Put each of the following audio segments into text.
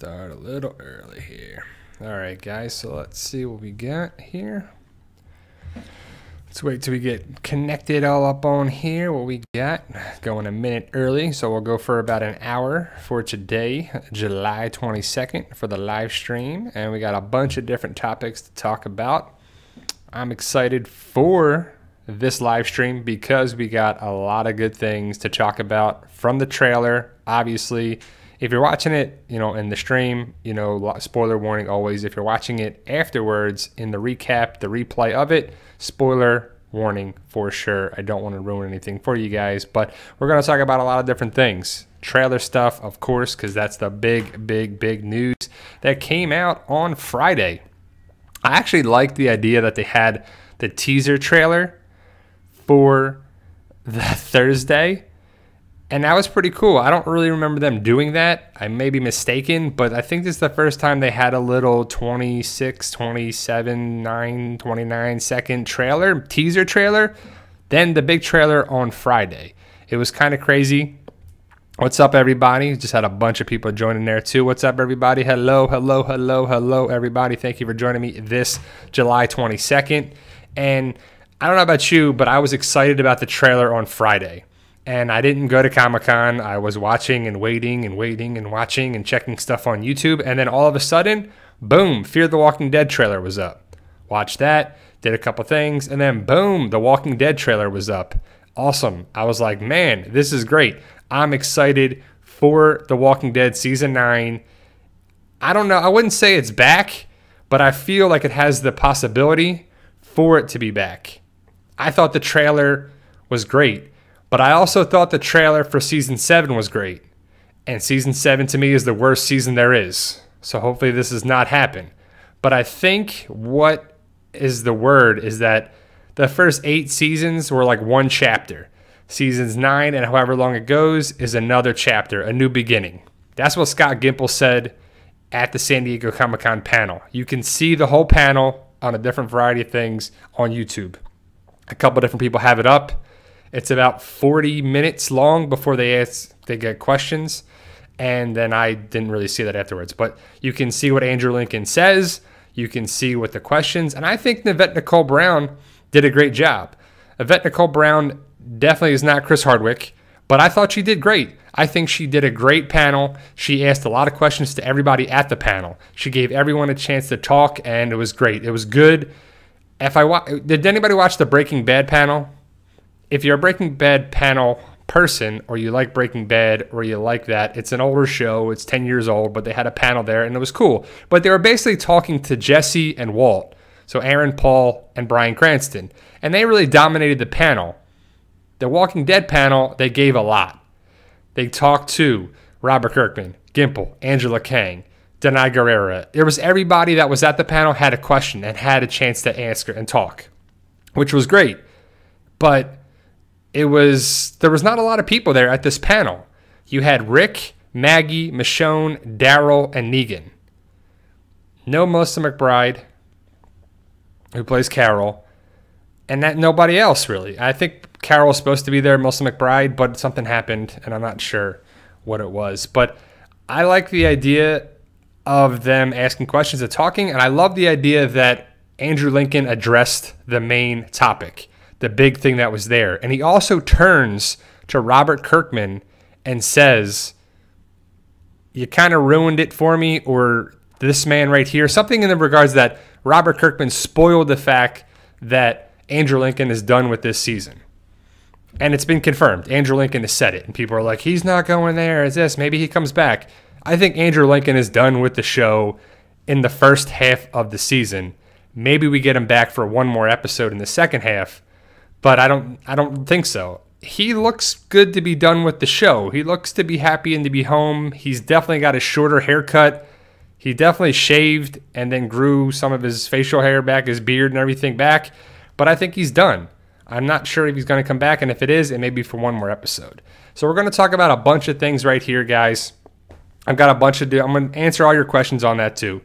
start a little early here. All right, guys, so let's see what we got here. Let's wait till we get connected all up on here. What we got going a minute early, so we'll go for about an hour for today, July 22nd, for the live stream, and we got a bunch of different topics to talk about. I'm excited for this live stream because we got a lot of good things to talk about from the trailer. Obviously, if you're watching it, in the stream, spoiler warning always. If you're watching it afterwards in the recap, the replay of it, spoiler warning for sure. I don't want to ruin anything for you guys, but we're going to talk about a lot of different things. Trailer stuff, of course, because that's the big news that came out on Friday. I actually like the idea that they had the teaser trailer for the Thursday, and that was pretty cool. I don't really remember them doing that. I may be mistaken, but I think this is the first time they had a little 26, 27, 9, 29 second teaser trailer, then the big trailer on Friday. It was kind of crazy. What's up, everybody? Just had a bunch of people joining there too. What's up, everybody? Hello, everybody. Thank you for joining me this July 22nd. And I don't know about you, but I was excited about the trailer on Friday. And I didn't go to Comic-Con. I was watching and waiting and watching and checking stuff on YouTube. And then all of a sudden, boom, Fear the Walking Dead trailer was up. Watched that, did a couple things, and then boom, The Walking Dead trailer was up. Awesome. I was like, man, this is great. I'm excited for The Walking Dead Season 9. I don't know. I wouldn't say it's back, but I feel like it has the possibility for it to be back. I thought the trailer was great. But I also thought the trailer for Season 7 was great. And Season 7 to me is the worst season there is. So hopefully this does not happen. But I think what is the word is that the first 8 seasons were like one chapter. Seasons 9 and however long it goes is another chapter, a new beginning. That's what Scott Gimple said at the San Diego Comic-Con panel. You can see the whole panel on a different variety of things on YouTube. A couple different people have it up. It's about 40 minutes long before they get questions, and then I didn't really see that afterwards. But you can see what Andrew Lincoln says. You can see what the questions, and I think Yvette Nicole Brown did a great job. Yvette Nicole Brown definitely is not Chris Hardwick, but I thought she did great. I think she did a great panel. She asked a lot of questions to everybody at the panel. She gave everyone a chance to talk, and it was great. It was good. Did anybody watch the Breaking Bad panel? If you're a Breaking Bad panel person, or you like Breaking Bad, or you like that, it's an older show, it's 10 years old, but they had a panel there, and it was cool. But they were basically talking to Jesse and Walt, so Aaron Paul and Bryan Cranston, and they really dominated the panel. The Walking Dead panel, they gave a lot. They talked to Robert Kirkman, Gimple, Angela Kang, Danai Gurira. There was everybody that was at the panel had a question and had a chance to answer and talk, which was great. But there was not a lot of people there at this panel. You had Rick, Maggie, Michonne, Daryl, and Negan. No Melissa McBride, who plays Carol, and nobody else really. I think Carol was supposed to be there, Melissa McBride, but something happened, and I'm not sure what it was. But I like the idea of them asking questions and talking, and I love the idea that Andrew Lincoln addressed the main topic, the big thing that was there. And he also turns to Robert Kirkman and says, you kind of ruined it for me, or this man right here, something in the regards that Robert Kirkman spoiled the fact that Andrew Lincoln is done with this season. And it's been confirmed. Andrew Lincoln has said it. And people are like, he's not going there. Is this? Maybe he comes back. I think Andrew Lincoln is done with the show in the first half of the season. Maybe we get him back for one more episode in the second half. But I don't think so. He looks good to be done with the show. He looks to be happy and to be home. He's definitely got a shorter haircut. He definitely shaved and then grew some of his facial hair back, his beard and everything back. But I think he's done. I'm not sure if he's going to come back, and if it is, it may be for one more episode. So we're going to talk about a bunch of things right here, guys. I'm going to answer all your questions on that too.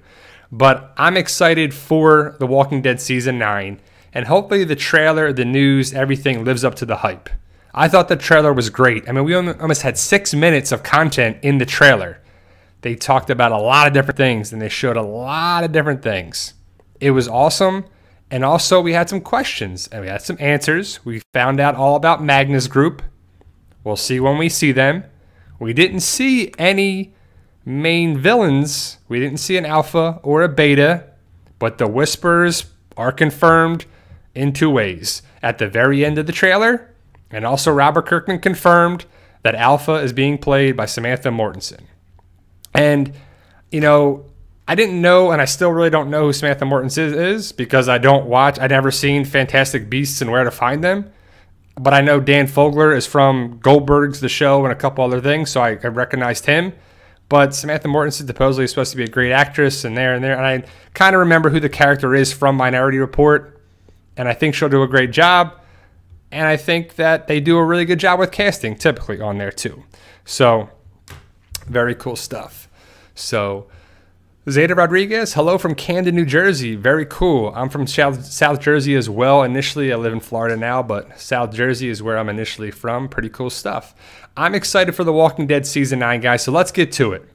But I'm excited for The Walking Dead Season 9. And hopefully the trailer, the news, everything lives up to the hype. I thought the trailer was great. I mean, we almost had 6 minutes of content in the trailer. They talked about a lot of different things, and they showed a lot of different things. It was awesome. And also, we had some questions, and we had some answers. We found out all about Magna's group. We'll see when we see them. We didn't see any main villains. We didn't see an alpha or a beta, but the whispers are confirmed in two ways. At the very end of the trailer, and also Robert Kirkman confirmed that Alpha is being played by Samantha Mortensen. And, you know, I didn't know, and I still really don't know who Samantha Mortensen is because I don't watch. I've never seen Fantastic Beasts and Where to Find Them. But I know Dan Fogler is from Goldberg's The Show and a couple other things, so I recognized him. But Samantha Mortensen supposedly is supposed to be a great actress and there. And I kind of remember who the character is from Minority Report. And I think she'll do a great job. And I think that they do a really good job with casting, typically, on there, too. So, very cool stuff. So, Zeta Rodriguez, hello from Camden, New Jersey. Very cool. I'm from South Jersey as well. Initially, I live in Florida now, but South Jersey is where I'm initially from. Pretty cool stuff. I'm excited for The Walking Dead Season 9, guys, so let's get to it.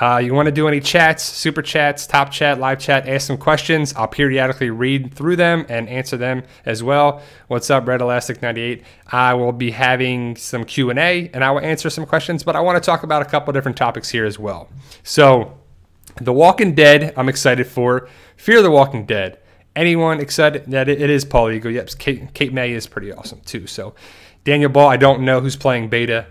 You want to do any chats, super chats, top chat, live chat, ask some questions. I'll periodically read through them and answer them as well. What's up, Red Elastic 98? I will be having some Q&A, and I will answer some questions, but I want to talk about a couple different topics here as well. So, The Walking Dead, I'm excited for. Fear the Walking Dead. Anyone excited? That it is Paul Eagle. Yep, Kate May is pretty awesome too. So, Daniel Ball, I don't know who's playing beta.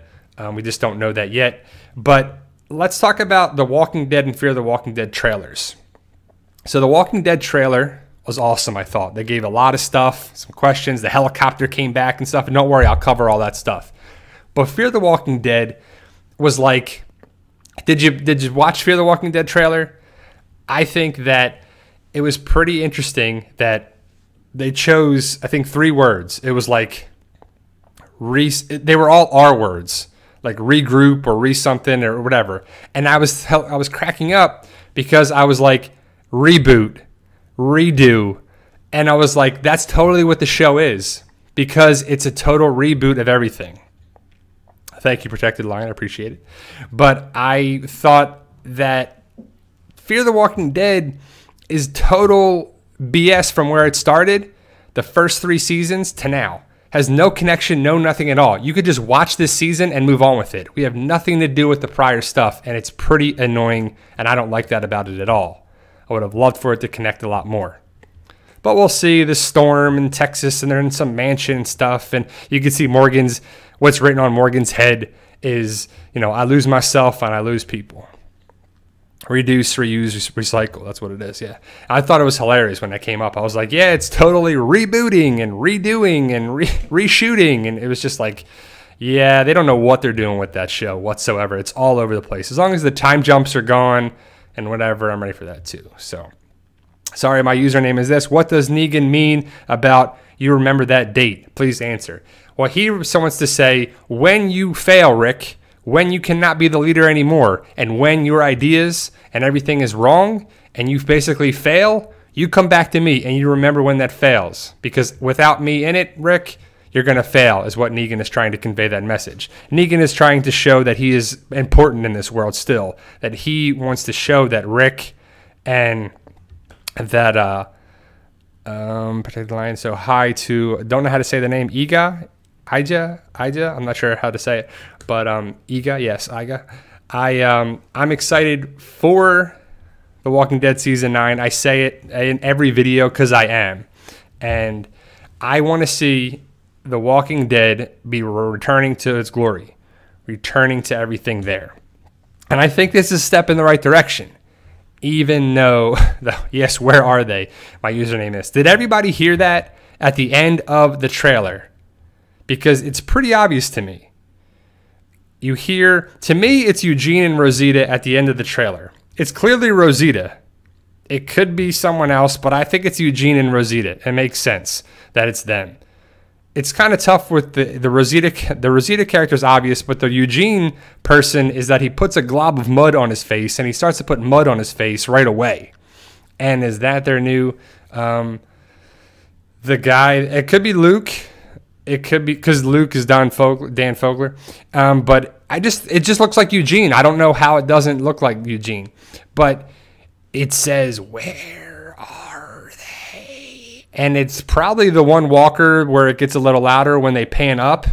We just don't know that yet. But let's talk about The Walking Dead and Fear the Walking Dead trailers. So The Walking Dead trailer was awesome, I thought. They gave a lot of stuff, some questions. The helicopter came back and stuff. And don't worry, I'll cover all that stuff. But Fear the Walking Dead was like, did you watch Fear the Walking Dead trailer? I think that it was pretty interesting that they chose, I think, 3 words. It was like, they were all R words. Like regroup or re-something or whatever. And I was cracking up because I was like, reboot, redo. And I was like, that's totally what the show is because it's a total reboot of everything. Thank you, Protected Lion. I appreciate it. But I thought that Fear the Walking Dead is total BS from where it started, the first 3 seasons to now. Has no connection, no nothing at all. You could just watch this season and move on with it. We have nothing to do with the prior stuff, and it's pretty annoying, and I don't like that about it at all. I would have loved for it to connect a lot more. But we'll see the storm in Texas, and they're in some mansion and stuff, and you can see what's written on Morgan's head is, you know, I lose myself and I lose people. Reduce, reuse, recycle. That's what it is, yeah. I thought it was hilarious when that came up. I was like, yeah, it's totally rebooting and redoing and reshooting. And it was just like, yeah, they don't know what they're doing with that show whatsoever. It's all over the place. As long as the time jumps are gone and whatever, I'm ready for that too. So, sorry, my username is this. What does Negan mean about you remember that date? Please answer. Well, he wants to say, when you fail, Rick, when you cannot be the leader anymore, and when your ideas and everything is wrong, and you basically fail, you come back to me and you remember when that fails. Because without me in it, Rick, you're going to fail, is what Negan is trying to convey that message. Negan is trying to show that he is important in this world still, that he wants to show that Rick and that, Protected Lion, so hi to, don't know how to say the name, Ija, I'm not sure how to say it. But Iga, yes, Iga. I'm excited for The Walking Dead Season 9. I say it in every video because I am. And I want to see The Walking Dead be returning to its glory, returning to everything there. And I think this is a step in the right direction. Even though, yes, where are they? My username is. Did everybody hear that at the end of the trailer? Because it's pretty obvious to me. You hear, to me, it's Eugene and Rosita at the end of the trailer. It's clearly Rosita. It could be someone else, but I think it's Eugene and Rosita. It makes sense that it's them. It's kind of tough with the Rosita. The Rosita character is obvious, but the Eugene person is that he puts a glob of mud on his face, and he starts to put mud on his face right away. And is that their new, the guy, it could be Luke. It could be because Luke is Dan Fogler. But it just looks like Eugene. I don't know how it doesn't look like Eugene. But it says, where are they? And it's probably the one walker where it gets a little louder when they pan up.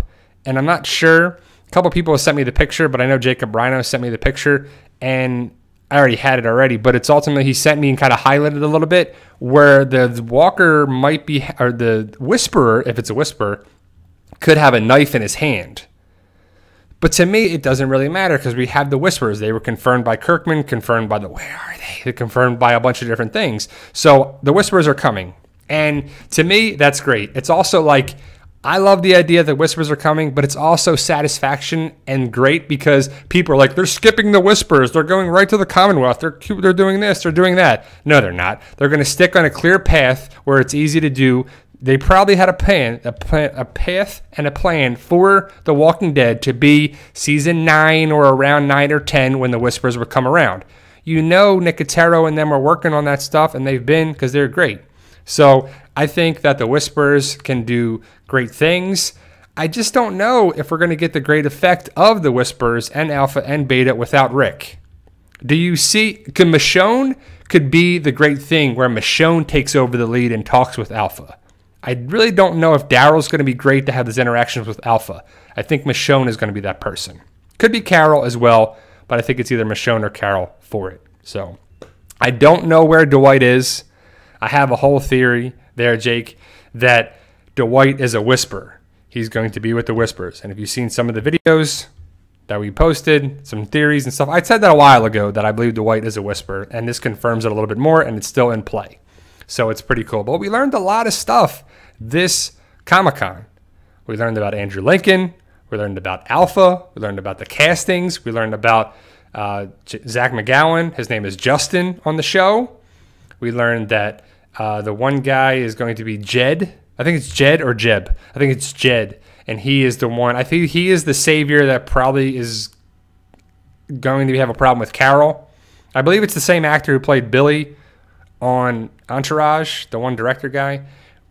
And I'm not sure. A couple people have sent me the picture, but I know Jacob Rhino sent me the picture. And I already had it already. But it's ultimately, he sent me and kind of highlighted a little bit where the walker might be, or the whisperer, if it's a whisperer, could have a knife in his hand. But to me, it doesn't really matter because we have the whisperers. They were confirmed by Kirkman, confirmed by where are they? They're confirmed by a bunch of different things. So the whisperers are coming. And to me, that's great. It's also like, I love the idea that whispers are coming, but it's also satisfaction and great because people are like, they're skipping the whispers. They're going right to the Commonwealth. They're doing this. They're doing that. No, they're not. They're going to stick on a clear path where it's easy to do. They probably had a path and a plan for The Walking Dead to be season 9 or around 9 or 10 when the whispers would come around. You know, Nicotero and them are working on that stuff, and they've been because they're great. So I think that the Whisperers can do great things. I just don't know if we're going to get the great effect of the Whisperers and Alpha and Beta without Rick. Do you see, Michonne could be the great thing where Michonne takes over the lead and talks with Alpha. I really don't know if Daryl's going to be great to have these interactions with Alpha. I think Michonne is going to be that person. Could be Carol as well, but I think it's either Michonne or Carol for it. So I don't know where Dwight is. I have a whole theory there, Jake, that Dwight is a whisperer. He's going to be with the Whispers. And if you've seen some of the videos that we posted, some theories and stuff, I said that a while ago that I believe Dwight is a whisperer, and this confirms it a little bit more, and it's still in play. So it's pretty cool. But we learned a lot of stuff this Comic-Con. We learned about Andrew Lincoln. We learned about Alpha. We learned about the castings. We learned about Zach McGowan. His name is Justin on the show. We learned that the one guy is going to be Jed. I think it's Jed or Jeb. I think it's Jed. And he is the one. I think he is the savior that probably is going to have a problem with Carol. I believe it's the same actor who played Billy on Entourage, the one director guy.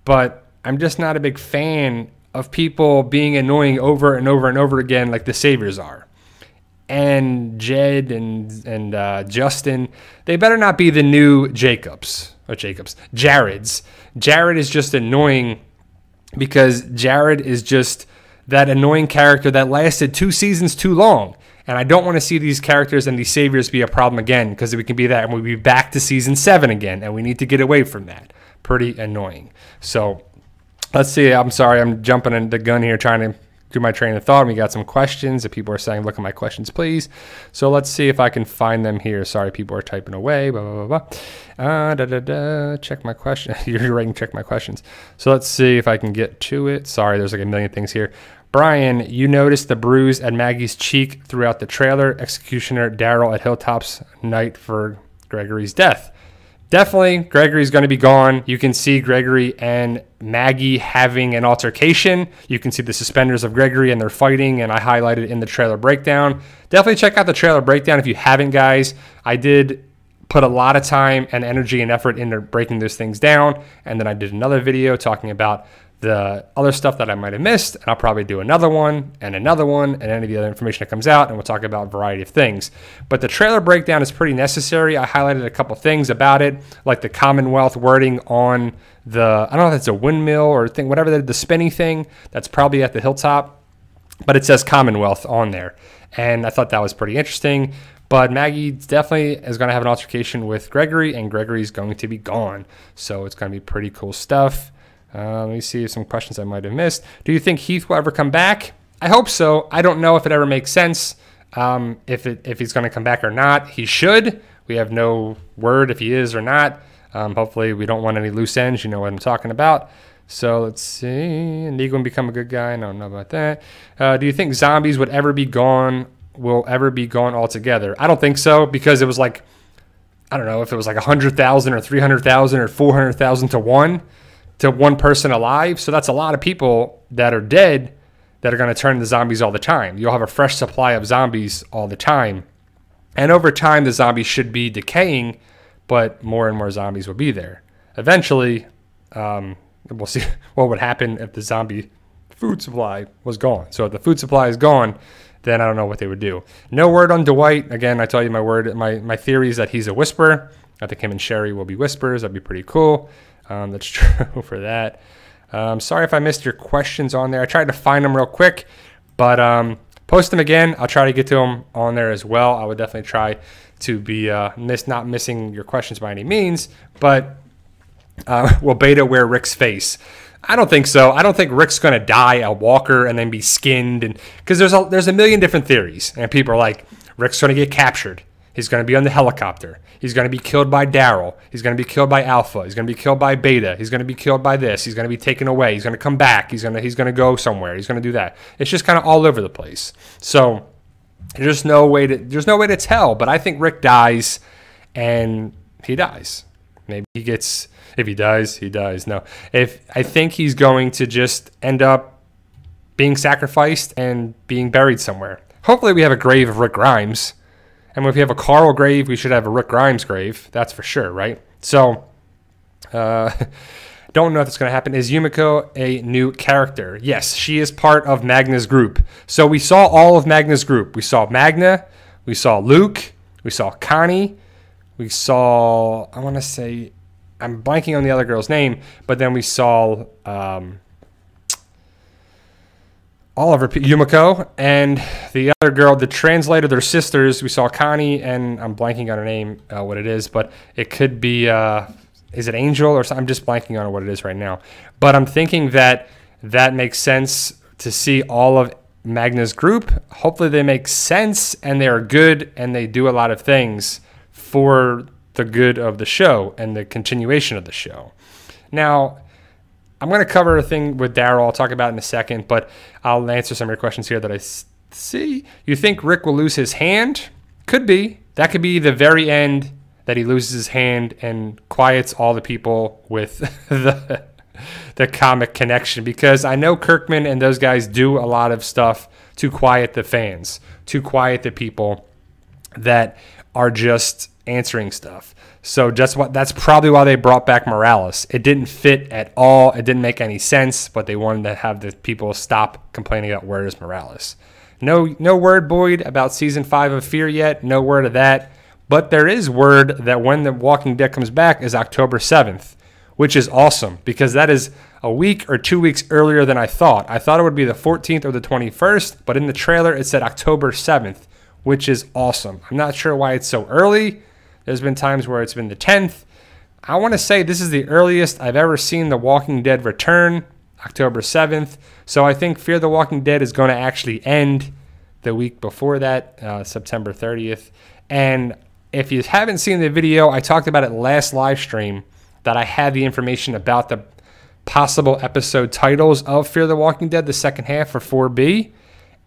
But I'm just not a big fan of people being annoying over and over and over again like the saviors are. And Jed and Justin, they better not be the new Jared's. Jared is just annoying because Jared is just that annoying character that lasted 2 seasons too long. And I don't want to see these characters and these saviors be a problem again because we can be that and we'll be back to season 7 again. And we need to get away from that. Pretty annoying. So let's see. I'm sorry. I'm jumping in the gun here trying to do my train of thought. We got some questions. If people are saying, look at my questions, please. So let's see if I can find them here. Sorry, people are typing away. Blah, blah, blah, blah. Check my question. You're writing check my questions. So let's see if I can get to it. Sorry, there's like a million things here. Brian, you noticed the bruise at Maggie's cheek throughout the trailer. Executioner Daryl at Hilltop's night for Gregory's death. Definitely, Gregory's going to be gone. You can see Gregory and Maggie having an altercation. You can see the suspenders of Gregory and they're fighting, and I highlighted in the trailer breakdown. Definitely check out the trailer breakdown if you haven't, guys. I did put a lot of time and energy and effort into breaking those things down, and then I did another video talking about the other stuff that I might have missed, and I'll probably do another one and any of the other information that comes out, and we'll talk about a variety of things. But the trailer breakdown is pretty necessary. I highlighted a couple things about it, like the Commonwealth wording on the, I don't know if it's a windmill or thing, whatever, the spinning thing that's probably at the hilltop, but it says Commonwealth on there, and I thought that was pretty interesting. But Maggie definitely is going to have an altercation with Gregory, and Gregory's going to be gone, so it's going to be pretty cool stuff. Let me see some questions I might have missed. Do you think Heath will ever come back? I hope so. I don't know if it ever makes sense, if he's going to come back or not. He should. We have no word if he is or not. Hopefully we don't want any loose ends. You know what I'm talking about. So let's see. Negan become a good guy. I don't know about that. Do you think zombies will ever be gone altogether? I don't think so, because it was like, I don't know if it was like 100,000 or 300,000 or 400,000 to one person alive. So that's a lot of people that are dead that are going to turn into zombies all the time. You'll have a fresh supply of zombies all the time. And over time, the zombies should be decaying, but more and more zombies will be there. Eventually, we'll see what would happen if the zombie food supply was gone. So if the food supply is gone, then I don't know what they would do. No word on Dwight. Again, I tell you my theory is that he's a whisperer. I think him and Sherry will be whispers. That'd be pretty cool. That's true for that. Sorry if I missed your questions on there. I tried to find them real quick, but post them again. I'll try to get to them on there as well. I would definitely try to be not missing your questions by any means, but will Beta wear Rick's face? I don't think so. I don't think Rick's going to die a walker and then be skinned, and because there's a million different theories, and people are like, Rick's going to get captured. He's going to be on the helicopter. He's going to be killed by Daryl. He's going to be killed by Alpha. He's going to be killed by Beta. He's going to be killed by this. He's going to be taken away. He's going to come back. He's going to go somewhere. He's going to do that. It's just kind of all over the place. So there's no way to tell. But I think Rick dies, and he dies. Maybe he gets. If he dies, he dies. No, I think he's going to just end up being sacrificed and being buried somewhere. Hopefully, we have a grave of Rick Grimes. And if we have a Carl grave, we should have a Rick Grimes grave. That's for sure, right? So, don't know if it's going to happen. Is Yumiko a new character? Yes, she is part of Magna's group. So we saw all of Magna's group. We saw Magna. We saw Luke. We saw Connie. We saw, I want to say, I'm blanking on the other girl's name, but then we saw Oliver, Yumiko, and the other girl, the translator, their sisters. We saw Connie, and I'm blanking on her name, what it is, but it could be, is it Angel or something? I'm just blanking on what it is right now. But I'm thinking that makes sense to see all of Magna's group. Hopefully they make sense, and they are good, and they do a lot of things for the good of the show and the continuation of the show. Now, I'm going to cover a thing with Daryl. I'll talk about it in a second, but I'll answer some of your questions here that I see. You think Rick will lose his hand? Could be. That could be the very end, that he loses his hand and quiets all the people with the comic connection, because I know Kirkman and those guys do a lot of stuff to quiet the fans, to quiet the people that are just answering stuff. So that's probably why they brought back Morales. It didn't fit at all. It didn't make any sense, but they wanted to have the people stop complaining about where is Morales. No word, Boyd, about season 5 of Fear yet. No word of that. But there is word that when The Walking Dead comes back is October 7th, which is awesome, because that is a week or 2 weeks earlier than I thought. I thought it would be the 14th or the 21st, but in the trailer it said October 7th, which is awesome. I'm not sure why it's so early. There's been times where it's been the 10th. I want to say this is the earliest I've ever seen The Walking Dead return, October 7th. So I think Fear the Walking Dead is going to actually end the week before that, September 30th. And if you haven't seen the video, I talked about it last live stream, that I had the information about the possible episode titles of Fear the Walking Dead, the second half for 4B.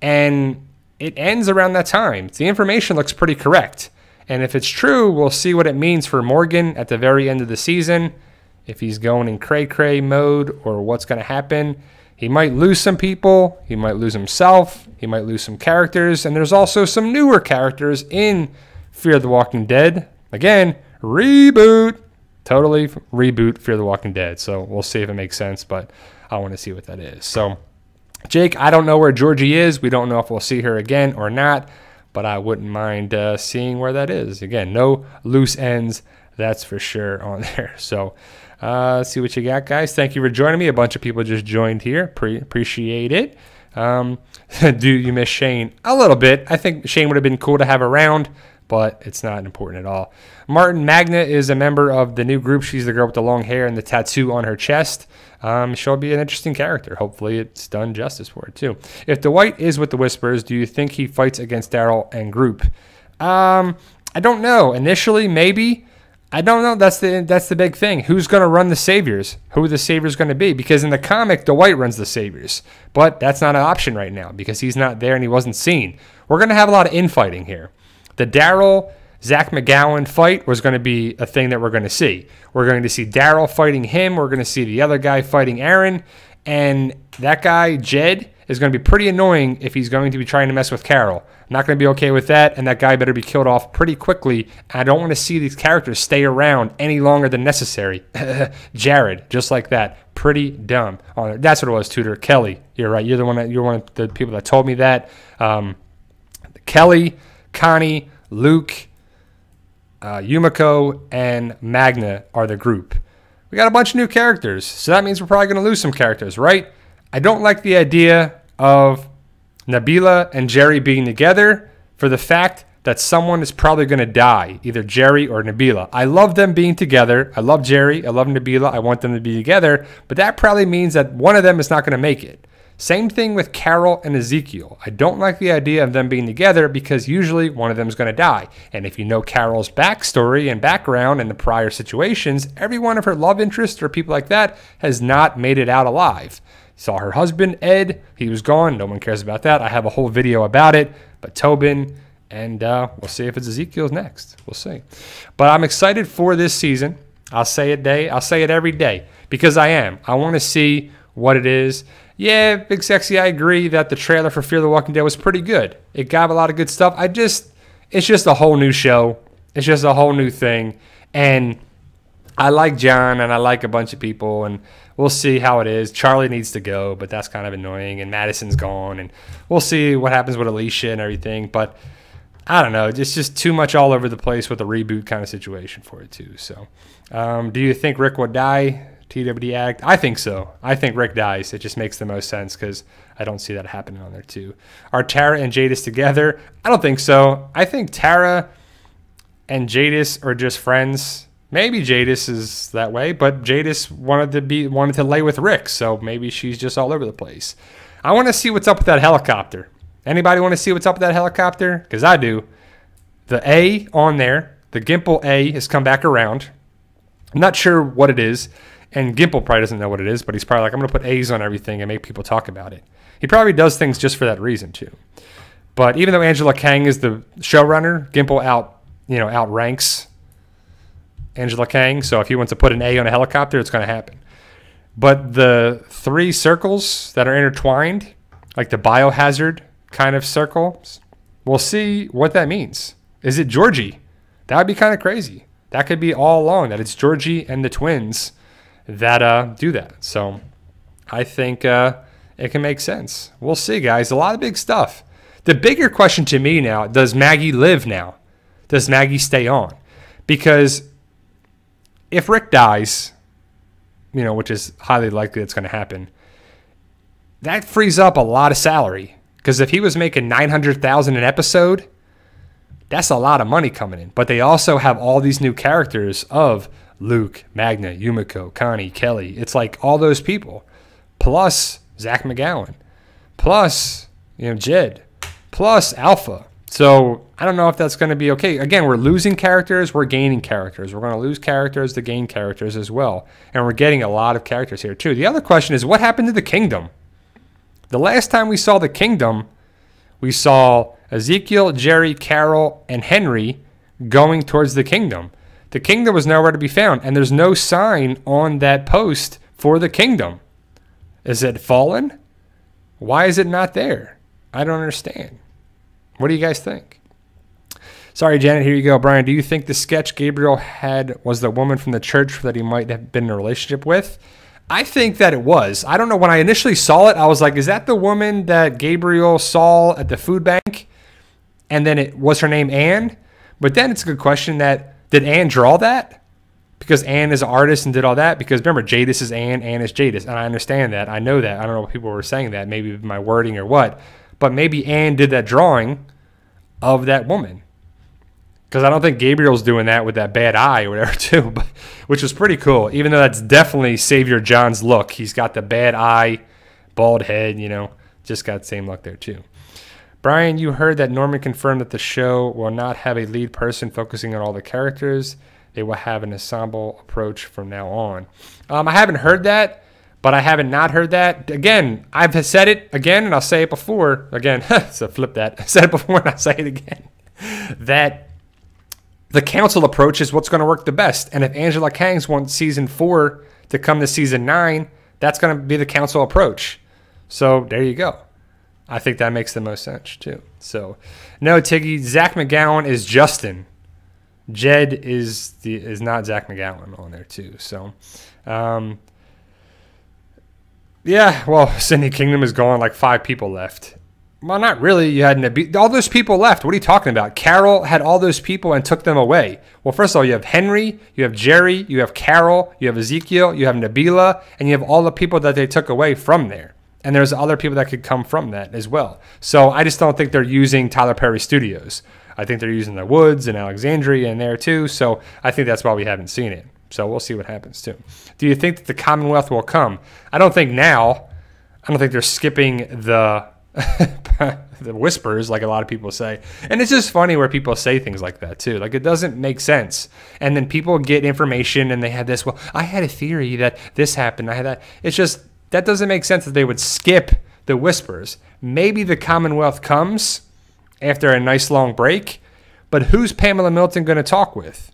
And it ends around that time. The information looks pretty correct. And if it's true, we'll see what it means for Morgan at the very end of the season. If he's going in cray-cray mode or what's going to happen. He might lose some people. He might lose himself. He might lose some characters. And there's also some newer characters in Fear the Walking Dead. Again, reboot. Totally reboot Fear the Walking Dead. So we'll see if it makes sense, but I want to see what that is. So, Jake, I don't know where Georgie is. We don't know if we'll see her again or not. But I wouldn't mind seeing where that is. Again, no loose ends, that's for sure on there. So let's see what you got, guys. Thank you for joining me. A bunch of people just joined here. Appreciate it. Do you miss Shane? A little bit. I think Shane would have been cool to have around, but it's not important at all. Martin, Magna is a member of the new group. She's the girl with the long hair and the tattoo on her chest. She'll be an interesting character. Hopefully it's done justice for it too. If Dwight is with the Whispers, do you think he fights against Daryl and group? I don't know. Initially, maybe. I don't know. That's the big thing. Who's going to run the Saviors? Who are the Saviors going to be? Because in the comic, Dwight runs the Saviors. But that's not an option right now because he's not there and he wasn't seen. We're going to have a lot of infighting here. The Daryl Zach McGowan fight was going to be a thing that we're going to see. We're going to see Daryl fighting him. We're going to see the other guy fighting Aaron. And that guy, Jed, is going to be pretty annoying if he's going to be trying to mess with Carol. I'm not going to be okay with that, and that guy better be killed off pretty quickly. I don't want to see these characters stay around any longer than necessary. Jared, just like that. Pretty dumb. Oh, that's what it was, Tudor. Kelly, you're right. You're one of the people that told me that. Kelly, Connie, Luke, Yumiko, and Magna are the group. We got a bunch of new characters, so that means we're probably going to lose some characters, right? I don't like the idea of Nabila and Jerry being together for the fact that someone is probably going to die, either Jerry or Nabila. I love them being together. I love Jerry. I love Nabila. I want them to be together, but that probably means that one of them is not going to make it. Same thing with Carol and Ezekiel. I don't like the idea of them being together because usually one of them is going to die. And if you know Carol's backstory and background and the prior situations, every one of her love interests or people like that has not made it out alive. Saw her husband, Ed. He was gone. No one cares about that. I have a whole video about it. But Tobin, and we'll see if it's Ezekiel's next. We'll see. But I'm excited for this season. I'll say it every day because I am. I want to see what it is. Yeah, Big Sexy, I agree that the trailer for Fear the Walking Dead was pretty good. It got a lot of good stuff. It's just a whole new show. It's just a whole new thing. And I like John and I like a bunch of people and we'll see how it is. Charlie needs to go, but that's kind of annoying. And Madison's gone and we'll see what happens with Alicia and everything. But I don't know. It's just too much all over the place with a reboot kind of situation for it too. So do you think Rick would die? TWD Act. I think so. I think Rick dies. It just makes the most sense because I don't see that happening on there too. Are Tara and Jadis together? I don't think so. I think Tara and Jadis are just friends. Maybe Jadis is that way, but Jadis wanted to lay with Rick, so maybe she's just all over the place. I want to see what's up with that helicopter. Anybody want to see what's up with that helicopter? Because I do. The A on there, the Gimple A has come back around. I'm not sure what it is. And Gimple probably doesn't know what it is, but he's probably like, I'm going to put A's on everything and make people talk about it. He probably does things just for that reason, too. But even though Angela Kang is the showrunner, Gimple outranks Angela Kang. So if he wants to put an A on a helicopter, it's going to happen. But the three circles that are intertwined, like the biohazard kind of circles, we'll see what that means. Is it Georgie? That would be kind of crazy. That could be all along, that it's Georgie and the twins that do that. So I think it can make sense. We'll see, guys. A lot of big stuff. The bigger question to me now, does Maggie live now? Does Maggie stay on? Because if Rick dies, which is highly likely it's going to happen, that frees up a lot of salary. Because if he was making $900,000 an episode, that's a lot of money coming in. But they also have all these new characters of Luke, Magna, Yumiko, Connie, Kelly. It's like all those people. Plus Zach McGowan. Plus, Jed. Plus Alpha. So I don't know if that's going to be okay. Again, we're losing characters. We're gaining characters. We're going to lose characters to gain characters as well. And we're getting a lot of characters here too. The other question is, what happened to the Kingdom? The last time we saw the Kingdom, we saw Ezekiel, Jerry, Carol, and Henry going towards the Kingdom. The Kingdom was nowhere to be found, and there's no sign on that post for the Kingdom. Is it fallen? Why is it not there? I don't understand. What do you guys think? Sorry, Janet, here you go. Brian, do you think the sketch Gabriel had was the woman from the church that he might have been in a relationship with? I think that it was. I don't know. When I initially saw it, I was like, is that the woman that Gabriel saw at the food bank? And then was her name Anne? But then it's a good question that, did Anne draw that? Because Anne is an artist and did all that. Because remember, Jadis is Anne, Anne is Jadis. And I understand that. I know that. I don't know what people were saying that. Maybe my wording or what. But maybe Anne did that drawing of that woman. Because I don't think Gabriel's doing that with that bad eye or whatever too. But, which was pretty cool. Even though that's definitely Savior John's look. He's got the bad eye, bald head, Just got the same look there too. Brian, you heard that Norman confirmed that the show will not have a lead person focusing on all the characters. They will have an ensemble approach from now on. I haven't heard that, but I haven't not heard that. Again, I've said it again, and I'll say it before. Again, so flip that. I said it before, and I'll say it again. That the council approach is what's going to work the best. And if Angela Kang's wants season 4 to come to season 9, that's going to be the council approach. So there you go. I think that makes the most sense too. So, no, Tiggy, Zach McGowan is Justin. Jed is not Zach McGowan on there too. So, yeah. Well, Sydney Kingdom is gone. Like 5 people left. Well, not really. You had all those people left. What are you talking about? Carol had all those people and took them away. Well, first of all, you have Henry, you have Jerry, you have Carol, you have Ezekiel, you have Nabila, and you have all the people that they took away from there. And there's other people that could come from that as well. So I just don't think they're using Tyler Perry Studios. I think they're using the Woods and Alexandria in there too. So I think that's why we haven't seen it. So we'll see what happens too. Do you think that the Commonwealth will come? I don't think now. I don't think they're skipping the the whispers like a lot of people say. And it's just funny where people say things like that too. Like it doesn't make sense. And then people get information and they have this, well, I had a theory that this happened. I had that. It's just, that doesn't make sense that they would skip the whispers. Maybe the Commonwealth comes after a nice long break, but who's Pamela Milton going to talk with?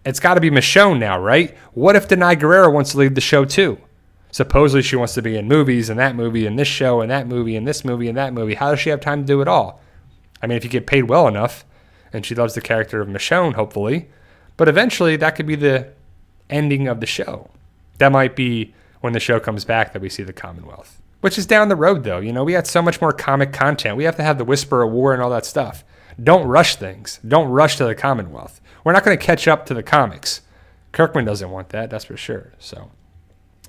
It's got to be Michonne now, right? What if Denai Guerrero wants to leave the show too? Supposedly she wants to be in movies and that movie and this show and that movie and this movie and that movie. How does she have time to do it all? I mean, if you get paid well enough, and she loves the character of Michonne, hopefully, but eventually that could be the ending of the show. That might be when the show comes back that we see the Commonwealth, which is down the road though. You know, we had so much more comic content. We have to have the Whisper of War and all that stuff. Don't rush things. Don't rush to the Commonwealth. We're not going to catch up to the comics. Kirkman doesn't want that, that's for sure. So,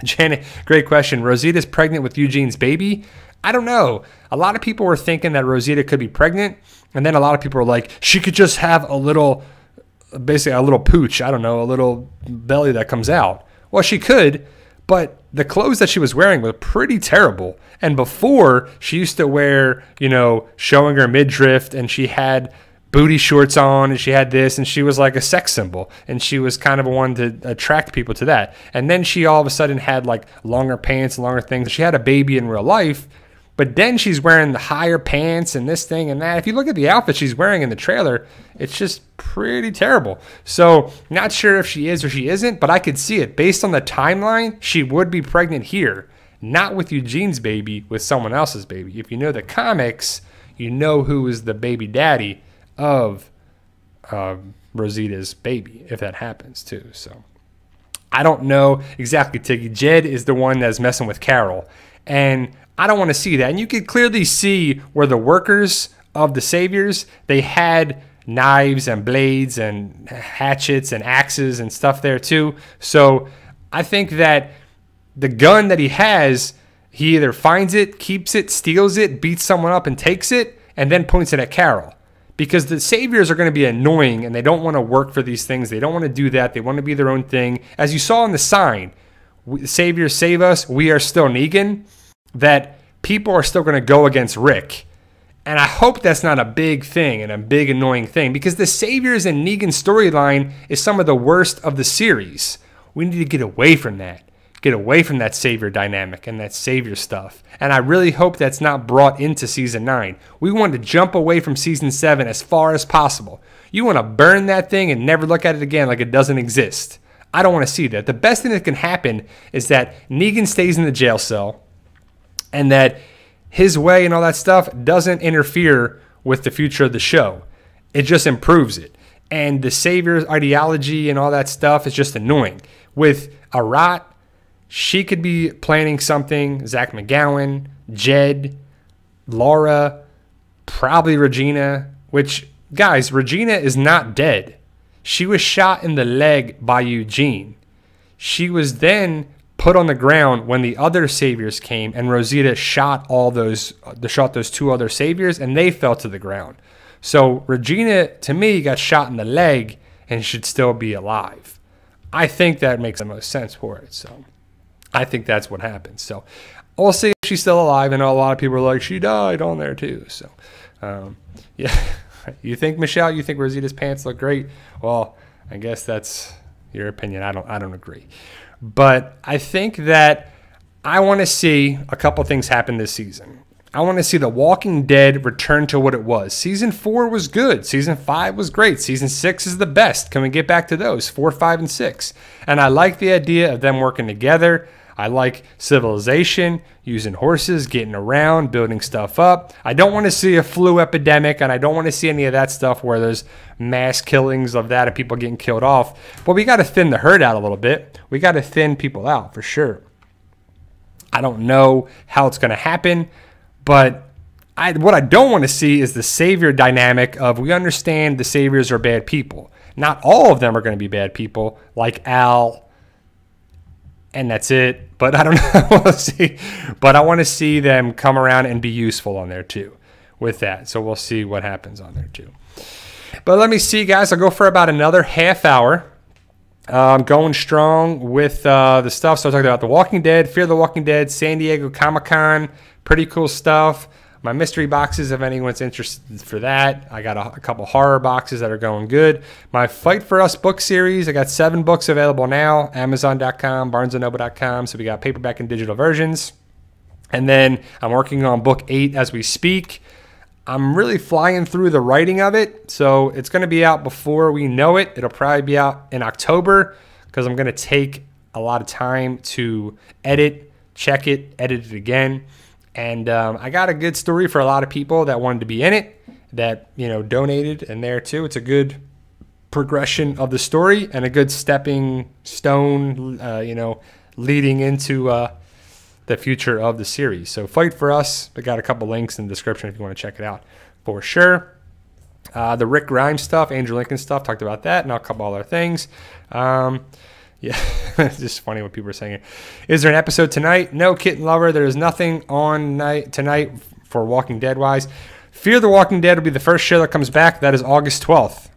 Janet, great question. Rosita's pregnant with Eugene's baby? I don't know. A lot of people were thinking that Rosita could be pregnant, and then a lot of people were like, she could just have a little, basically a little pooch, I don't know, a little belly that comes out. Well, she could, but the clothes that she was wearing were pretty terrible. And before, she used to wear, you know, showing her midriff, and she had booty shorts on, and she had this, and she was like a sex symbol, and she was kind of a one to attract people to that. And then she all of a sudden had like longer pants and longer things. She had a baby in real life, but then she's wearing the higher pants and this thing and that. If you look at the outfit she's wearing in the trailer, it's just pretty terrible. So not sure if she is or she isn't, but I could see it. Based on the timeline, she would be pregnant here, not with Eugene's baby, with someone else's baby. If you know the comics, you know who is the baby daddy of Rosita's baby, if that happens too. So I don't know exactly, Tiggy. Jed is the one that's messing with Carol, and I don't want to see that. And you could clearly see where the workers of the Saviors, they had knives and blades and hatchets and axes and stuff there too. So I think that the gun that he has, he either finds it, keeps it, steals it, beats someone up and takes it, and then points it at Carol. Because the Saviors are going to be annoying, and they don't want to work for these things. They don't want to do that. They want to be their own thing. As you saw in the sign, Saviors save us, we are still Negan, that people are still going to go against Rick. And I hope that's not a big thing and a big annoying thing, because the Saviors and Negan storyline is some of the worst of the series. We need to get away from that. Get away from that Savior dynamic and that Savior stuff. And I really hope that's not brought into Season 9. We want to jump away from Season 7 as far as possible. You want to burn that thing and never look at it again like it doesn't exist. I don't want to see that. The best thing that can happen is that Negan stays in the jail cell, and that his way and all that stuff doesn't interfere with the future of the show. It just improves it. And the Savior's ideology and all that stuff is just annoying. With Arat, she could be planning something. Zach McGowan, Jed, Laura, probably Regina, which, guys, Regina is not dead. She was shot in the leg by Eugene. She was then put on the ground when the other Saviors came, and Rosita shot those 2 other Saviors, and they fell to the ground. So Regina, to me, got shot in the leg and should still be alive. I think that makes the most sense for it. So I think that's what happened. So we'll see if she's still alive. And a lot of people are like, she died on there too. So, yeah. You think, Michelle, you think Rosita's pants look great? Well, I guess that's your opinion. I don't agree. But I think that I want to see a couple things happen this season. I want to see The Walking Dead return to what it was. Season 4 was good. Season 5 was great. Season 6 is the best. Can we get back to those? 4, 5, and 6. And I like the idea of them working together. I like civilization, using horses, getting around, building stuff up. I don't want to see a flu epidemic, and I don't want to see any of that stuff where there's mass killings of that and people getting killed off. But we got to thin the herd out a little bit. We got to thin people out for sure. I don't know how it's going to happen, but what I don't want to see is the savior dynamic of, we understand the saviors are bad people. Not all of them are going to be bad people, like Al, and that's it. But I don't know. We'll see. But I want to see them come around and be useful on there too with that. So we'll see what happens on there too. But let me see, guys. I'll go for about another half hour. I'm going strong with the stuff. So I talked about The Walking Dead, Fear the Walking Dead, San Diego Comic-Con. Pretty cool stuff. My mystery boxes, if anyone's interested for that. I got a couple horror boxes that are going good. My Fight For Us book series, I got 7 books available now. Amazon.com, BarnesandNoble.com. So we got paperback and digital versions. And then I'm working on book 8 as we speak. I'm really flying through the writing of it. So it's going to be out before we know it. It'll probably be out in October because I'm going to take a lot of time to edit, check it, edit it again. And I got a good story for a lot of people that wanted to be in it, that, you know, donated in there too. It's a good progression of the story and a good stepping stone, you know, leading into the future of the series. So Fight For Us, I got a couple links in the description if you want to check it out for sure. The Rick Grimes stuff, Andrew Lincoln stuff, talked about that, and a couple other things. Yeah, it's just funny what people are saying. Is there an episode tonight? No, Kitten Lover. There is nothing on tonight for Walking Dead wise. Fear the Walking Dead will be the first show that comes back. That is August 12th.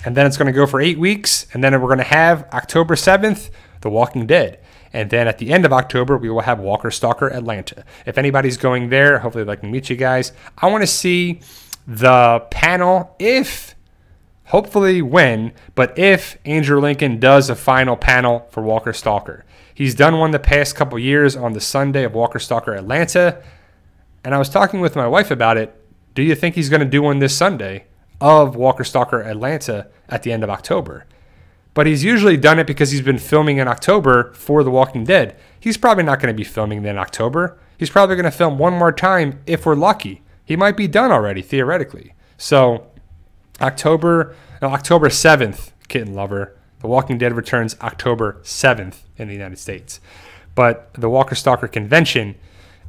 And then it's going to go for 8 weeks. And then we're going to have October 7th, The Walking Dead. And then at the end of October, we will have Walker Stalker Atlanta. If anybody's going there, hopefully they can meet you guys. I want to see the panel hopefully when, but if Andrew Lincoln does a final panel for Walker Stalker. He's done one the past couple years on the Sunday of Walker Stalker Atlanta. And I was talking with my wife about it. Do you think he's going to do one this Sunday of Walker Stalker Atlanta at the end of October? But he's usually done it because he's been filming in October for The Walking Dead. He's probably not going to be filming in October. He's probably going to film one more time if we're lucky. He might be done already, theoretically. So October 7th, Kitten Lover. The Walking Dead returns October 7th in the United States. But the Walker Stalker Convention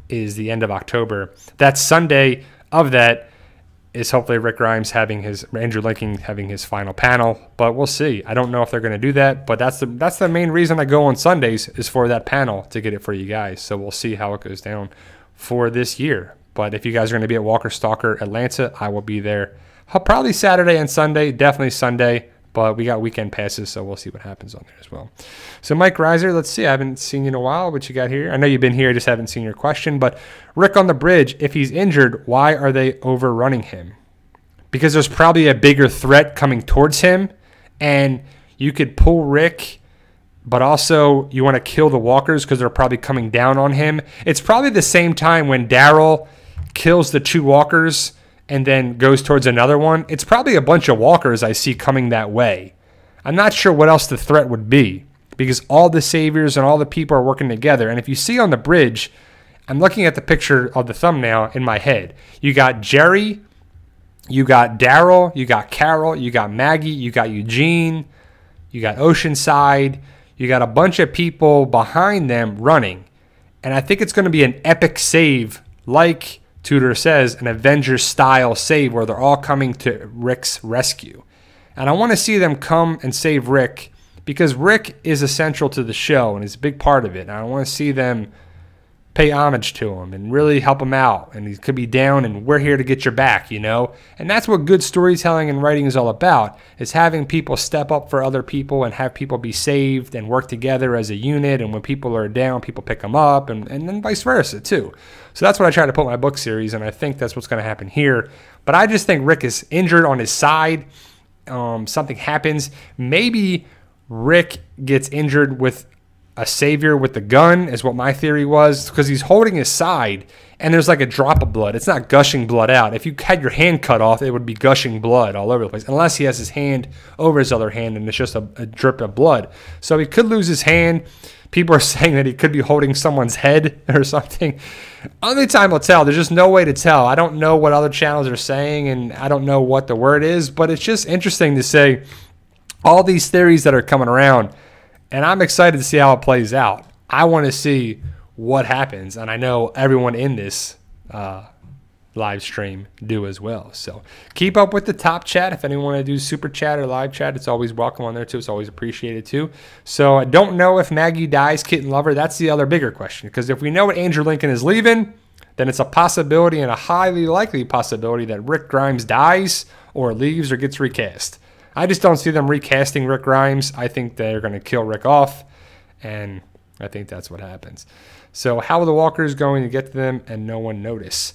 is the end of October. That Sunday of that is hopefully Rick Grimes Andrew Lincoln having his final panel. But we'll see. I don't know if they're going to do that. But that's the main reason I go on Sundays, is for that panel, to get it for you guys. So we'll see how it goes down for this year. But if you guys are going to be at Walker Stalker Atlanta, I will be there. Probably Saturday and Sunday, definitely Sunday, but we got weekend passes, so we'll see what happens on there as well. So Mike Reiser, let's see. I haven't seen you in a while. What you got here? I know you've been here. I just haven't seen your question. But Rick on the bridge, if he's injured, why are they overrunning him? Because there's probably a bigger threat coming towards him, and you could pull Rick, but also you want to kill the walkers because they're probably coming down on him. It's probably the same time when Daryl kills the 2 walkers and then goes towards another one. It's probably a bunch of walkers I see coming that way. I'm not sure what else the threat would be, because all the saviors and all the people are working together. And if you see on the bridge, I'm looking at the picture of the thumbnail in my head. You got Jerry, you got Daryl, you got Carol, you got Maggie, you got Eugene, you got Oceanside, you got a bunch of people behind them running. And I think it's going to be an epic save, like Tudor says, an Avengers-style save where they're all coming to Rick's rescue. And I want to see them come and save Rick, because Rick is essential to the show and is a big part of it. And I want to see them pay homage to him and really help him out. And he could be down, and we're here to get your back, you know? And that's what good storytelling and writing is all about, is having people step up for other people and have people be saved and work together as a unit. And when people are down, people pick them up, and then vice versa too. So that's what I try to put in my book series, and I think that's what's going to happen here. But I just think Rick is injured on his side. Something happens. Maybe Rick gets injured with a savior with the gun, is what my theory was, because he's holding his side and there's like a drop of blood. It's not gushing blood out. If you had your hand cut off, it would be gushing blood all over the place, unless he has his hand over his other hand and it's just a drip of blood. So he could lose his hand. People are saying that he could be holding someone's head or something. Only time will tell. There's just no way to tell. I don't know what other channels are saying, and I don't know what the word is, but it's just interesting to say all these theories that are coming around, and I'm excited to see how it plays out. I want to see what happens, and I know everyone in this live stream do as well. So keep up with the top chat. If anyone want to do super chat or live chat, it's always welcome on there too. It's always appreciated too. So I don't know if Maggie dies, Kitten Lover. That's the other bigger question, because if we know what Andrew Lincoln is leaving, then it's a possibility, and a highly likely possibility, that Rick Grimes dies or leaves or gets recast. I just don't see them recasting Rick Grimes. I think they're going to kill Rick off, and I think that's what happens. So how are the walkers going to get to them and no one notice?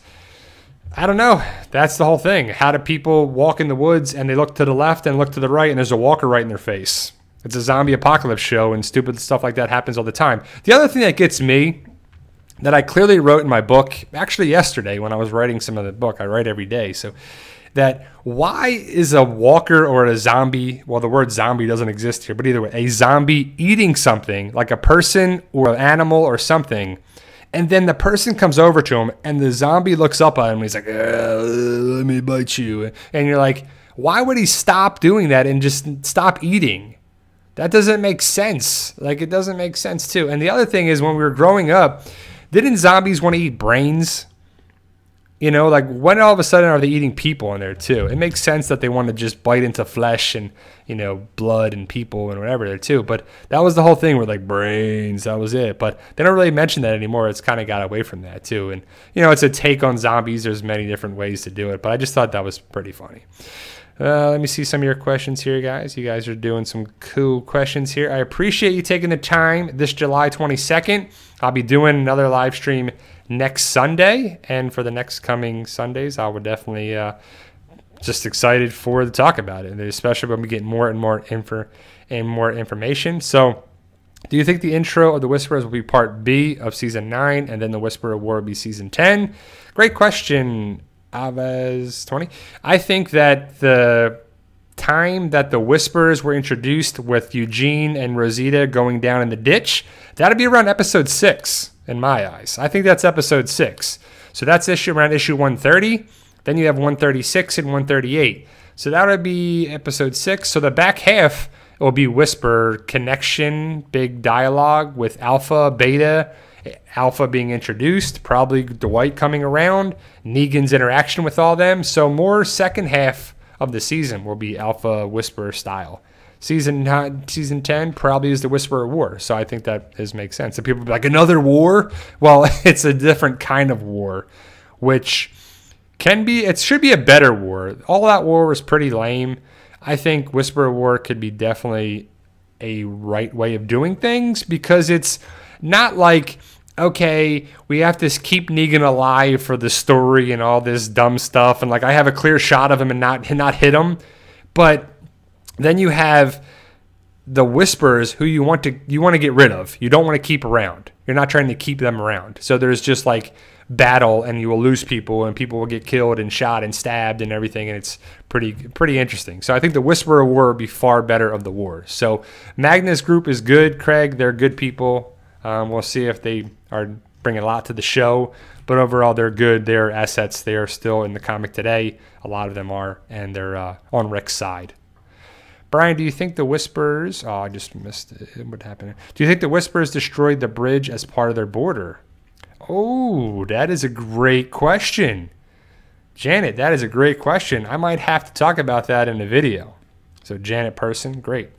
I don't know. That's the whole thing. How do people walk in the woods and they look to the left and look to the right and there's a walker right in their face? It's a zombie apocalypse show, and stupid stuff like that happens all the time. The other thing that gets me, that I clearly wrote in my book, actually yesterday when I was writing some of the book, I write every day, so that why is a walker or a zombie, well, the word zombie doesn't exist here, but either way, a zombie eating something, like a person or an animal or something, and then the person comes over to him and the zombie looks up at him and he's like, let me bite you. And you're like, why would he stop doing that and just stop eating? That doesn't make sense. Like, it doesn't make sense too. And the other thing is, when we were growing up, didn't zombies want to eat brains? You know, like, when all of a sudden are they eating people in there too? It makes sense that they want to just bite into flesh and, you know, blood and people and whatever there too. But that was the whole thing, where like brains, that was it. But they don't really mention that anymore. It's kind of got away from that too. And, you know, it's a take on zombies. There's many different ways to do it. But I just thought that was pretty funny. Let me see some of your questions here, guys. You guys are doing some cool questions here. I appreciate you taking the time this July 22nd. I'll be doing another live stream next Sunday, and for the next coming Sundays, I would definitely just excited to talk about it, especially when we get more and more information. So, do you think the intro of the Whisperers will be part B of season 9, and then the Whisperer War will be season 10? Great question, Aves20. I think that the time that the Whisperers were introduced, with Eugene and Rosita going down in the ditch, that'd be around episode 6 in my eyes. I think that's episode 6. So that's around issue 130. Then you have 136 and 138. So that would be episode 6. So the back half will be Whisper connection, big dialogue with Alpha, Beta, Alpha being introduced, probably Dwight coming around, Negan's interaction with all them. So more second half of the season will be Alpha Whisperer style. Season 10 probably is the Whisperer War. So I think that makes sense. And people will be like, another war? Well, it's a different kind of war, which it should be a better war. All that war was pretty lame. I think Whisperer War could be definitely a right way of doing things, because it's not like, okay, we have to keep Negan alive for the story and all this dumb stuff, and like I have a clear shot of him and not hit him. But then you have the Whisperers who you want to get rid of. You don't want to keep around. You're not trying to keep them around. So there's just like battle, and you will lose people, and people will get killed and shot and stabbed and everything, and it's pretty interesting. So I think the Whisperer War would be far better of the war. So Magnus Group is good, Craig. They're good people. We'll see if they are bringing a lot to the show, but overall they're good. They're assets. They are still in the comic today. A lot of them are, and they're on Rick's side. Brian, do you think the Whisperers... Oh, I just missed it. What happened? Do you think the Whisperers destroyed the bridge as part of their border? Oh, that is a great question. Janet, that is a great question. I might have to talk about that in a video. So Janet Person, great.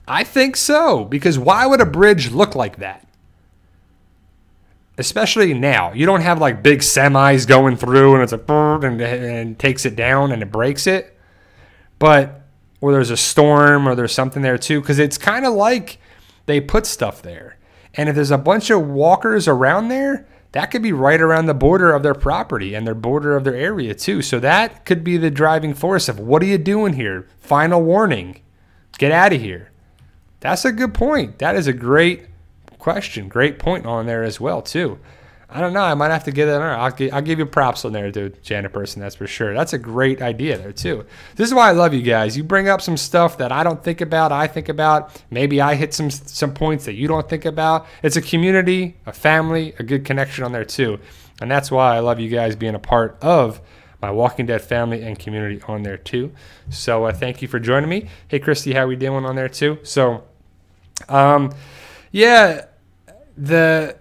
I think so, because why would a bridge look like that? Especially now. You don't have like big semis going through and it's like, and takes it down and it breaks it. But... or there's a storm, or there's something there too, because it's kind of like they put stuff there. And if there's a bunch of walkers around there, that could be right around the border of their property and their border of their area too. So that could be the driving force of, what are you doing here? Final warning. Get out of here. That's a good point. That is a great question. Great point on there as well too. I don't know. I might have to get that. I'll give you props on there, dude. Janet person, that's for sure. That's a great idea there, too. This is why I love you guys. You bring up some stuff that I don't think about, I think about. Maybe I hit some points that you don't think about. It's a community, a family, a good connection on there, too. And that's why I love you guys being a part of my Walking Dead family and community on there, too. So thank you for joining me. Hey, Christy, how we doing on there, too? So, yeah, the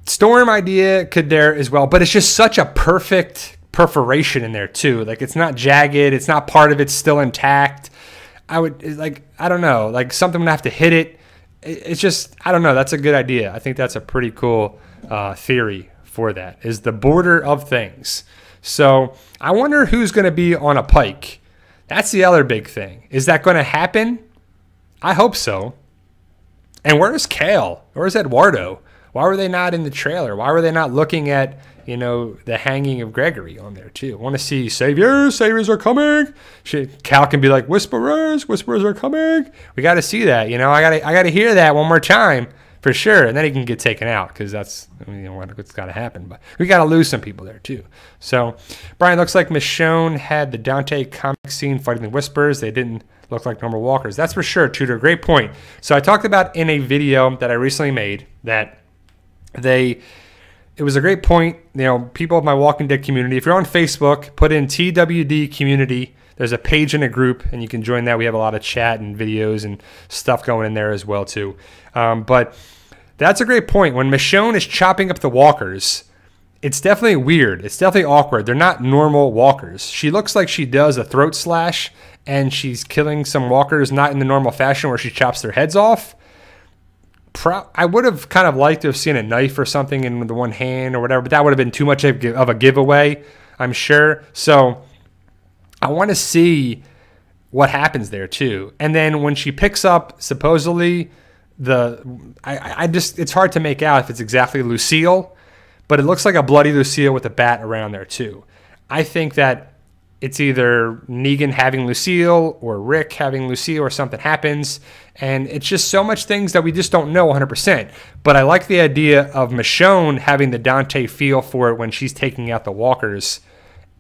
storm idea could there as well, but it's just such a perfect perforation in there too. Like, it's not jagged, it's not part of it's still intact. I don't know, like something would have to hit it. It's just, I don't know. That's a good idea. I think that's a pretty cool theory for that, is the border of things. So I wonder who's going to be on a pike. That's the other big thing. Is that going to happen? I hope so. And where's Kale? Where's Eduardo? Why were they not in the trailer? Why were they not looking at, the hanging of Gregory on there too? I want to see saviors are coming. Cal can be like, whisperers are coming. We got to see that, I got to hear that one more time for sure. And then he can get taken out, because that's, what's got to happen. But we got to lose some people there too. So Brian, looks like Michonne had the Dante comic scene fighting the Whisperers. They didn't look like normal walkers. That's for sure, Tudor. Great point. So I talked about in a video that I recently made that it was a great point. People of my Walking Dead community, if you're on Facebook, put in TWD community. There's a page in a group, and you can join that. We have a lot of chat and videos and stuff going in there as well too. But that's a great point. When Michonne is chopping up the walkers, it's definitely weird. It's definitely awkward. They're not normal walkers. She looks like she does a throat slash, and she's killing some walkers not in the normal fashion where she chops their heads off. I would have kind of liked to have seen a knife or something in the one hand or whatever, but that would have been too much of a giveaway, I'm sure. So I want to see what happens there too. And then when she picks up supposedly it's hard to make out if it's exactly Lucille, but it looks like a bloody Lucille with a bat around there too. I think that it's either Negan having Lucille or Rick having Lucille, or something happens. And it's just so much things that we just don't know 100%. But I like the idea of Michonne having the Dante feel for it when she's taking out the walkers.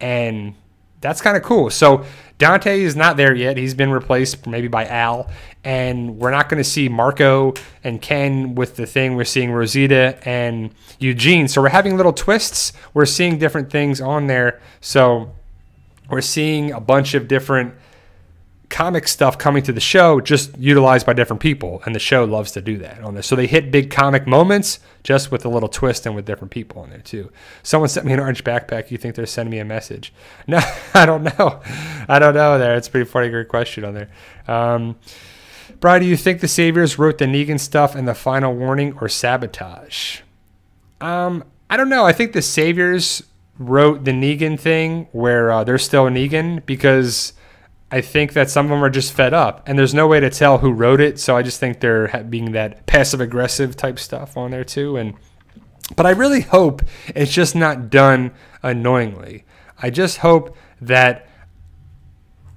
And that's kind of cool. So Dante is not there yet. He's been replaced maybe by Al. And we're not going to see Marco and Ken with the thing. We're seeing Rosita and Eugene. So we're having little twists. We're seeing different things on there. So we're seeing a bunch of different comic stuff coming to the show, just utilized by different people, and the show loves to do that on this. So they hit big comic moments just with a little twist and with different people on there too. Someone sent me an orange backpack. You think they're sending me a message? No, I don't know. I don't know there. It's a pretty funny, great question on there. Brian, do you think the Saviors wrote the Negan stuff in the final warning or sabotage? I don't know. I think the Saviors wrote the Negan thing where they're still Negan, because I think that some of them are just fed up, and there's no way to tell who wrote it. So I just think they're being that passive aggressive type stuff on there too. But I really hope it's just not done annoyingly. I just hope that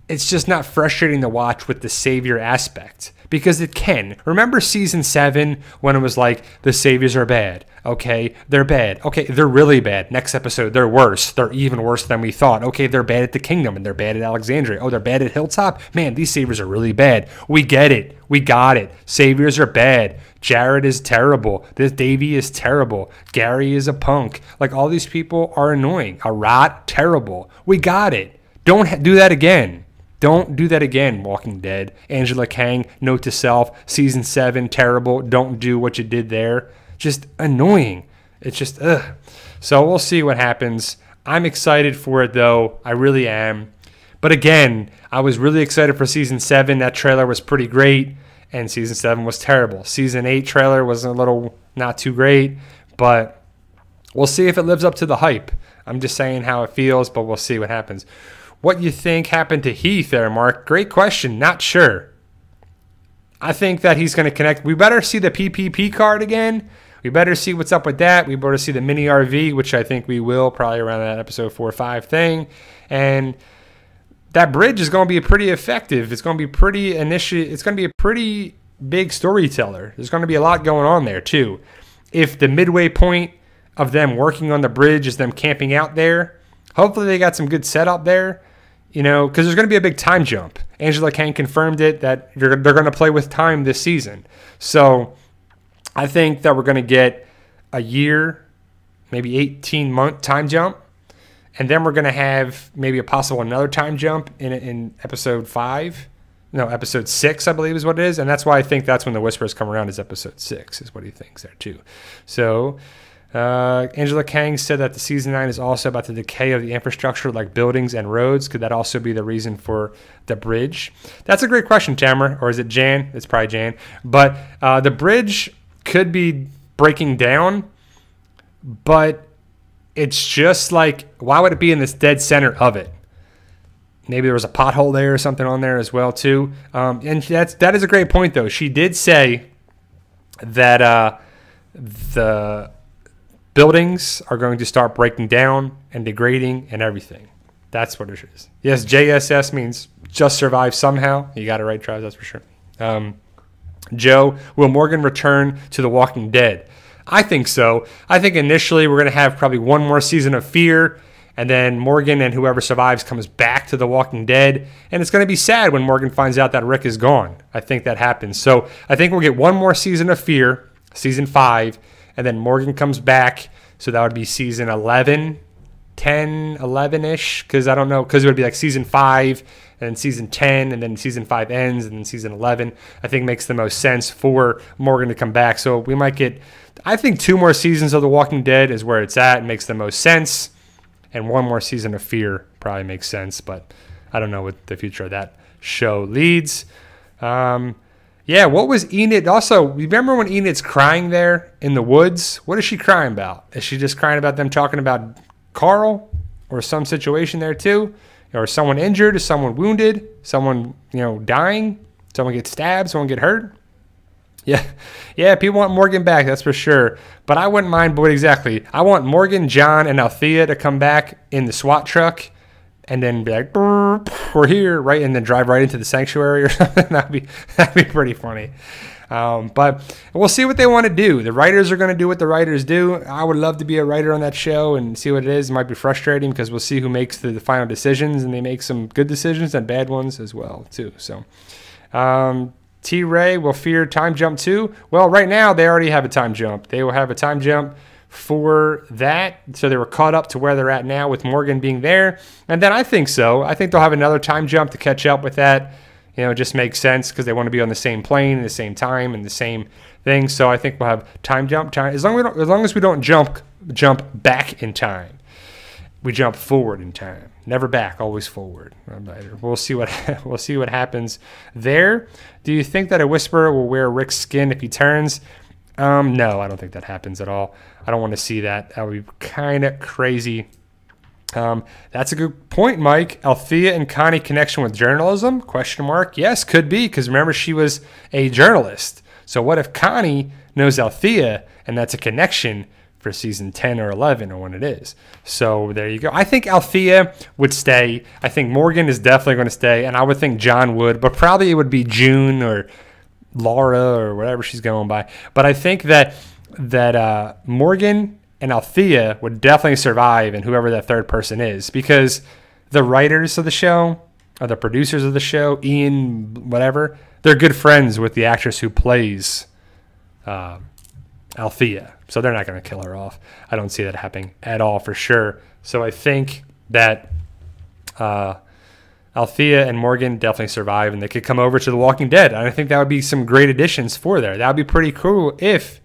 it's just not frustrating to watch with the savior aspect, because it can. Remember season 7 when it was like, the saviors are bad. Okay, they're bad. Okay, they're really bad. Next episode, they're worse. They're even worse than we thought. Okay, they're bad at the Kingdom, and they're bad at Alexandria. Oh, they're bad at Hilltop? Man, these saviors are really bad. We get it. We got it. Saviors are bad. Jared is terrible. This Davey is terrible. Gary is a punk. Like, all these people are annoying. Arat, terrible. We got it. Don't do that again. Don't do that again, Walking Dead. Angela Kang, note to self, season 7, terrible. Don't do what you did there. Just annoying. It's just, ugh. So we'll see what happens. I'm excited for it, though. I really am. But again, I was really excited for season 7. That trailer was pretty great, and season 7 was terrible. Season 8 trailer was a little not too great, but we'll see if it lives up to the hype. I'm just saying how it feels, but we'll see what happens. What you think happened to Heath there, Mark? Great question. Not sure. I think that he's going to connect. We better see the PPP card again. We better see what's up with that. We better see the mini RV, which I think we will probably around that episode 4 or 5 thing. And that bridge is going to be pretty effective. It's going to be pretty it's going to be a pretty big storyteller. There's going to be a lot going on there too. If the midway point of them working on the bridge is them camping out there. Hopefully they got some good setup there, you know, because there's going to be a big time jump. Angela Kang confirmed it that they're going to play with time this season. So I think that we're going to get a year, maybe 18-month time jump. And then we're going to have maybe a possible another time jump in episode 5. No, episode 6, I believe is what it is. And that's why I think that's when the Whispers come around, is episode 6 is what he thinks there too. So Angela Kang said that the season 9 is also about the decay of the infrastructure like buildings and roads. Could that also be the reason for the bridge? That's a great question, Tamara. Or is it Jan? It's probably Jan. But the bridge could be breaking down, but it's just like, why would it be in this dead center of it? Maybe there was a pothole there or something on there as well too. And that is a great point though. She did say that the buildings are going to start breaking down and degrading and everything. That's what it is. Yes, JSS means just survive somehow. You got it right, Travis, that's for sure. Joe, will Morgan return to The Walking Dead? I think so. I think initially we're going to have probably one more season of Fear, and then Morgan and whoever survives comes back to The Walking Dead. And it's going to be sad when Morgan finds out that Rick is gone. I think that happens. So I think we'll get one more season of Fear, season 5, and then Morgan comes back. So that would be season 11, 10, 11-ish, because I don't know, because it would be like season 5 and then season 10, and then season 5 ends, and then season 11, I think makes the most sense for Morgan to come back. So we might get, I think 2 more seasons of The Walking Dead is where it's at. It makes the most sense. And 1 more season of Fear probably makes sense, but I don't know what the future of that show leads. Yeah, what was Enid? Also, remember when Enid's crying there in the woods? What is she crying about? Is she just crying about them talking about Carl or some situation there too? Or someone injured, someone wounded, someone, dying, someone gets stabbed, someone get hurt? Yeah, people want Morgan back, that's for sure. But I wouldn't mind, but exactly. I want Morgan, John, and Althea to come back in the SWAT truck and then be like, we're here, right? And then drive right into the sanctuary or something. That'd be pretty funny. But we'll see what they want to do. The writers are going to do what the writers do. I would love to be a writer on that show and see what it is. It might be frustrating because we'll see who makes the final decisions, and they make some good decisions and bad ones as well, too. So, T-Ray will fear time jump too. Well, right now they already have a time jump. They will have a time jump for that. So they were caught up to where they're at now with Morgan being there. And then I think so. I think they'll have another time jump to catch up with that. It just makes sense because they want to be on the same plane at the same time and the same thing. So I think we'll have time jump time. As long as we don't jump back in time. We jump forward in time. Never back, always forward. We'll see what happens there. Do you think that a Whisperer will wear Rick's skin if he turns? No, I don't think that happens at all. I don't want to see that. That would be kind of crazy. That's a good point, Mike. Althea and Connie connection with journalism? Question mark. Yes, could be, because remember she was a journalist. So what if Connie knows Althea and that's a connection for season 10 or 11 or when it is? So there you go. I think Althea would stay. I think Morgan is definitely going to stay, and I would think John would, but probably it would be June or Laura or whatever she's going by. But I think that Morgan and Althea would definitely survive, and whoever that third person is, because the writers of the show or the producers of the show, Ian, whatever, they're good friends with the actress who plays Althea. So they're not going to kill her off. I don't see that happening at all for sure. So I think that Althea and Morgan definitely survive, and they could come over to The Walking Dead. And I think that would be some great additions for there. That would be pretty cool if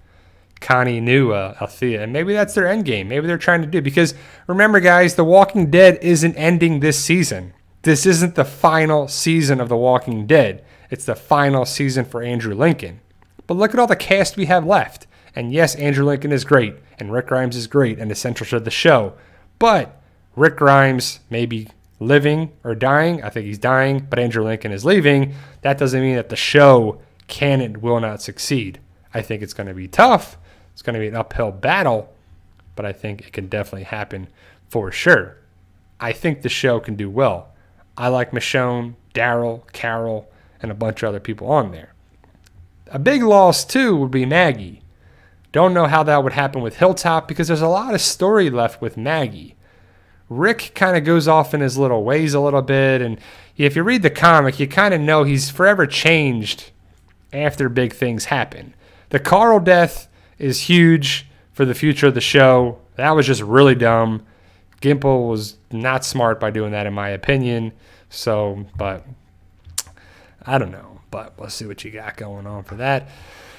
Connie knew Althea. And maybe that's their end game. Maybe they're trying to do. Because remember, guys, The Walking Dead isn't ending this season. This isn't the final season of The Walking Dead. It's the final season for Andrew Lincoln. But look at all the cast we have left. And yes, Andrew Lincoln is great, and Rick Grimes is great and essential to the show. But Rick Grimes may be living or dying. I think he's dying, but Andrew Lincoln is leaving. That doesn't mean that the show can and will not succeed. I think it's going to be tough. It's going to be an uphill battle, but I think it can definitely happen for sure. I think the show can do well. I like Michonne, Daryl, Carol, and a bunch of other people on there. A big loss, too, would be Maggie. Don't know how that would happen with Hilltop because there's a lot of story left with Maggie. Rick kind of goes off in his little ways a little bit, and if you read the comic, you kind of know he's forever changed after big things happen. The Carl death is huge for the future of the show. That was just really dumb. Gimple was not smart by doing that, in my opinion. So, but I don't know. But let's see what you got going on for that.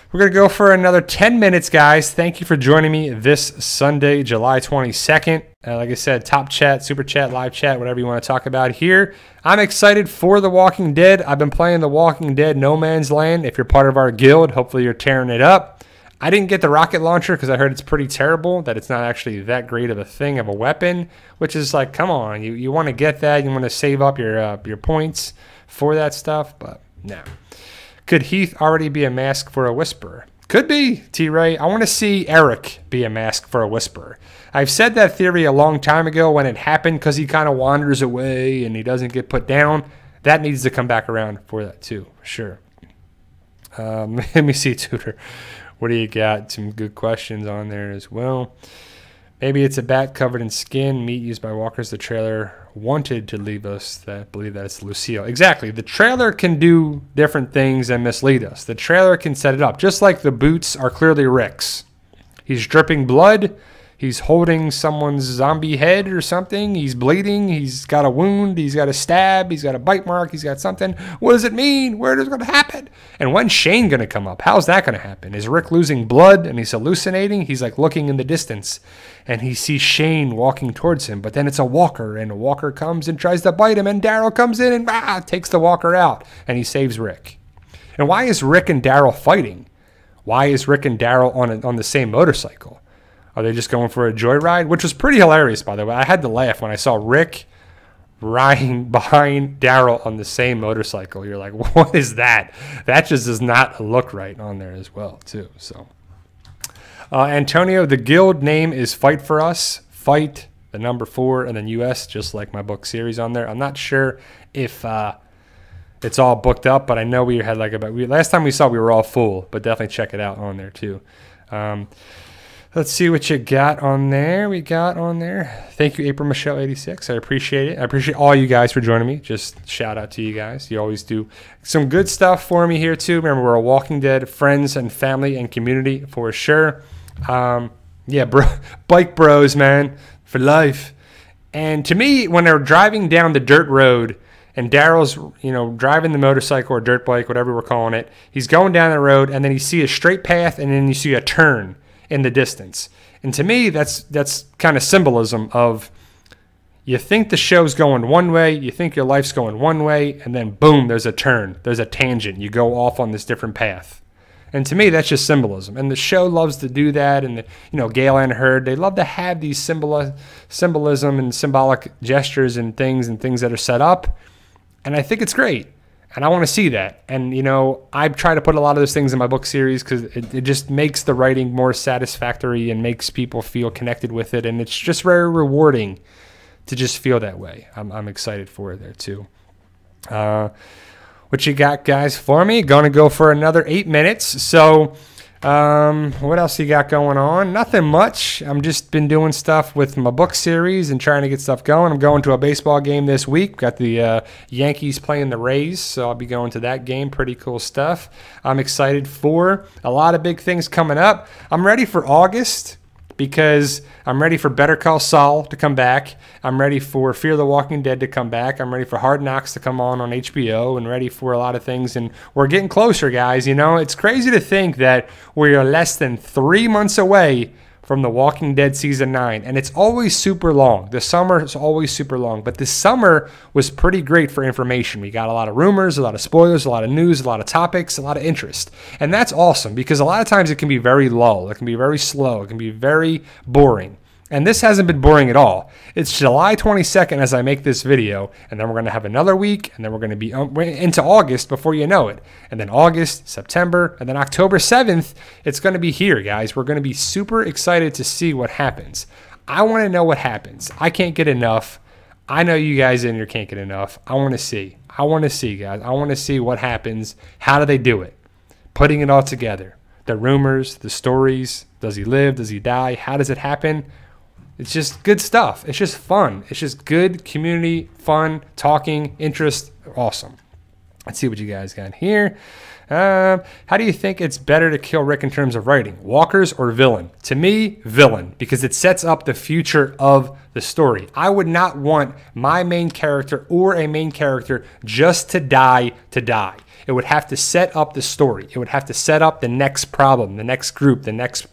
We're going to go for another 10 minutes, guys. Thank you for joining me this Sunday, July 22nd. Like I said, top chat, super chat, live chat, whatever you want to talk about here. I'm excited for The Walking Dead. I've been playing The Walking Dead No Man's Land. If you're part of our guild, hopefully you're tearing it up. I didn't get the rocket launcher because I heard it's pretty terrible, that it's not actually that great of a thing of a weapon, which is like, come on, you want to get that, you want to save up your points for that stuff, but no. Could Heath already be a mask for a Whisperer? Could be, T-Ray. I want to see Eric be a mask for a Whisperer. I've said that theory a long time ago when it happened because he kind of wanders away and he doesn't get put down. That needs to come back around for that too, sure. Let me see, Tudor. What do you got? Some good questions on there as well. Maybe it's a bat covered in skin, meat used by walkers. The trailer wanted to leave us that believe that it's Lucille. Exactly. The trailer can do different things and mislead us. The trailer can set it up. Just like the boots are clearly Rick's. He's dripping blood. He's holding someone's zombie head or something. He's bleeding. He's got a wound. He's got a stab. He's got a bite mark. He's got something. What does it mean? Where is it going to happen? And when's Shane going to come up? How's that going to happen? Is Rick losing blood and he's hallucinating? He's like looking in the distance and he sees Shane walking towards him. But then it's a walker and a walker comes and tries to bite him and Daryl comes in and takes the walker out and he saves Rick. And why is Rick and Daryl fighting? Why is Rick and Daryl on the same motorcycle? Are they just going for a joyride? Which was pretty hilarious, by the way. I had to laugh when I saw Rick riding behind Daryl on the same motorcycle. You're like, what is that? That just does not look right on there as well, too. So, Antonio, the guild name is Fight For Us. Fight, the number 4, and then US, just like my book series on there. I'm not sure if it's all booked up, but I know we had like last time we saw we were all full, but definitely check it out on there, too. Let's see what you got on there. Thank you, April Michelle 86. I appreciate it. I appreciate all you guys for joining me. Just shout out to you guys. You always do some good stuff for me here too. Remember, we're a Walking Dead friends and family and community for sure. Yeah, bike bros, man, for life. And to me, when they're driving down the dirt road and Daryl's, driving the motorcycle or dirt bike, whatever we're calling it, he's going down the road and then you see a straight path and then you see a turn in the distance. And to me, that's kind of symbolism of you think the show's going one way, you think your life's going one way, and then boom, there's a turn, there's a tangent. You go off on this different path. And to me, that's just symbolism. And the show loves to do that. And, Gale and Hurd, they love to have these symbolism and symbolic gestures and things that are set up. And I think it's great. And I want to see that. And, I try to put a lot of those things in my book series because it just makes the writing more satisfactory and makes people feel connected with it. And it's just very rewarding to just feel that way. I'm excited for it there, too. What you got, guys, for me? Going to go for another 8 minutes. So what else you got going on? Nothing much. I'm just been doing stuff with my book series and trying to get stuff going. I'm going to a baseball game this week. Got the Yankees playing the Rays, so I'll be going to that game. Pretty cool stuff. I'm excited for a lot of big things coming up. I'm ready for August because I'm ready for Better Call Saul to come back. I'm ready for Fear the Walking Dead to come back. I'm ready for Hard Knocks to come on HBO and ready for a lot of things. And we're getting closer, guys. It's crazy to think that we are less than 3 months away from The Walking Dead Season 9. And it's always super long. The summer is always super long. But this summer was pretty great for information. We got a lot of rumors, a lot of spoilers, a lot of news, a lot of topics, a lot of interest. And that's awesome because a lot of times it can be very lull. It can be very slow. It can be very boring. And this hasn't been boring at all. It's July 22nd as I make this video, and then we're going to have another week, and then we're going to be into August before you know it. And then August, September, and then October 7th, it's going to be here, guys. We're going to be super excited to see what happens. I want to know what happens. I can't get enough. I know you guys in here can't get enough. I want to see. I want to see, guys. I want to see what happens. How do they do it? Putting it all together. the rumors, the stories. Does he live? Does he die? How does it happen? It's just good stuff. It's just fun. It's just good community, fun, talking, interest. Awesome. Let's see what you guys got here. How do you think it's better to kill Rick in terms of writing? Walkers or villain? To me, villain, because it sets up the future of the story. I would not want my main character or a main character just to die to die. It would have to set up the story. It would have to set up the next problem, the next group, the next,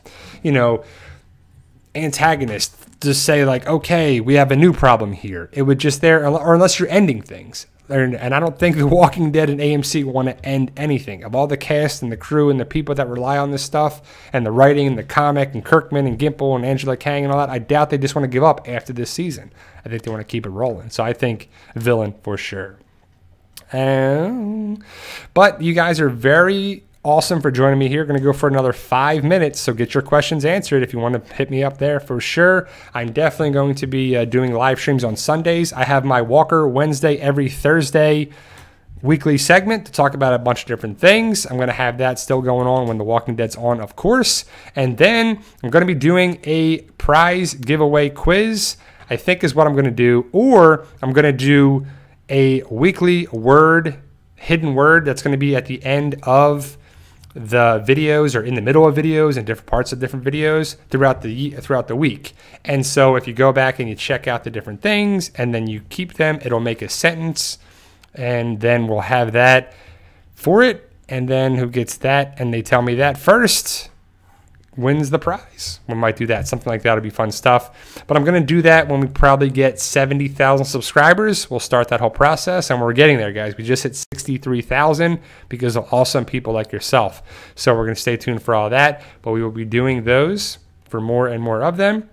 antagonist. Just say like, okay, we have a new problem here. It would just there, or unless you're ending things. And I don't think The Walking Dead and AMC want to end anything. Of all the cast and the crew and the people that rely on this stuff and the writing and the comic and Kirkman and Gimple and Angela Kang and all that, I doubt they just want to give up after this season. I think they want to keep it rolling. So I think villain for sure. But you guys are very awesome for joining me here. Going to go for another 5 minutes, so get your questions answered if you want to hit me up there for sure. I'm definitely going to be doing live streams on Sundays. I have my Walker Wednesday every Thursday weekly segment to talk about a bunch of different things. I'm going to have that still going on when The Walking Dead's on, of course. And then I'm going to be doing a prize giveaway quiz, I think is what I'm going to do. Or I'm going to do a weekly hidden word that's going to be at the end of the videos or in the middle of videos and different parts of different videos throughout the week. And so if you go back and you check out the different things and then you keep them, it'll make a sentence, and then we'll have that for it. And then who gets that and they tell me that first wins the prize. We might do that. Something like that would be fun stuff. But I'm going to do that when we probably get 70,000 subscribers. We'll start that whole process, and we're getting there, guys. We just hit 63,000 because of awesome people like yourself. So we're going to stay tuned for all that, but we will be doing those for more and more of them.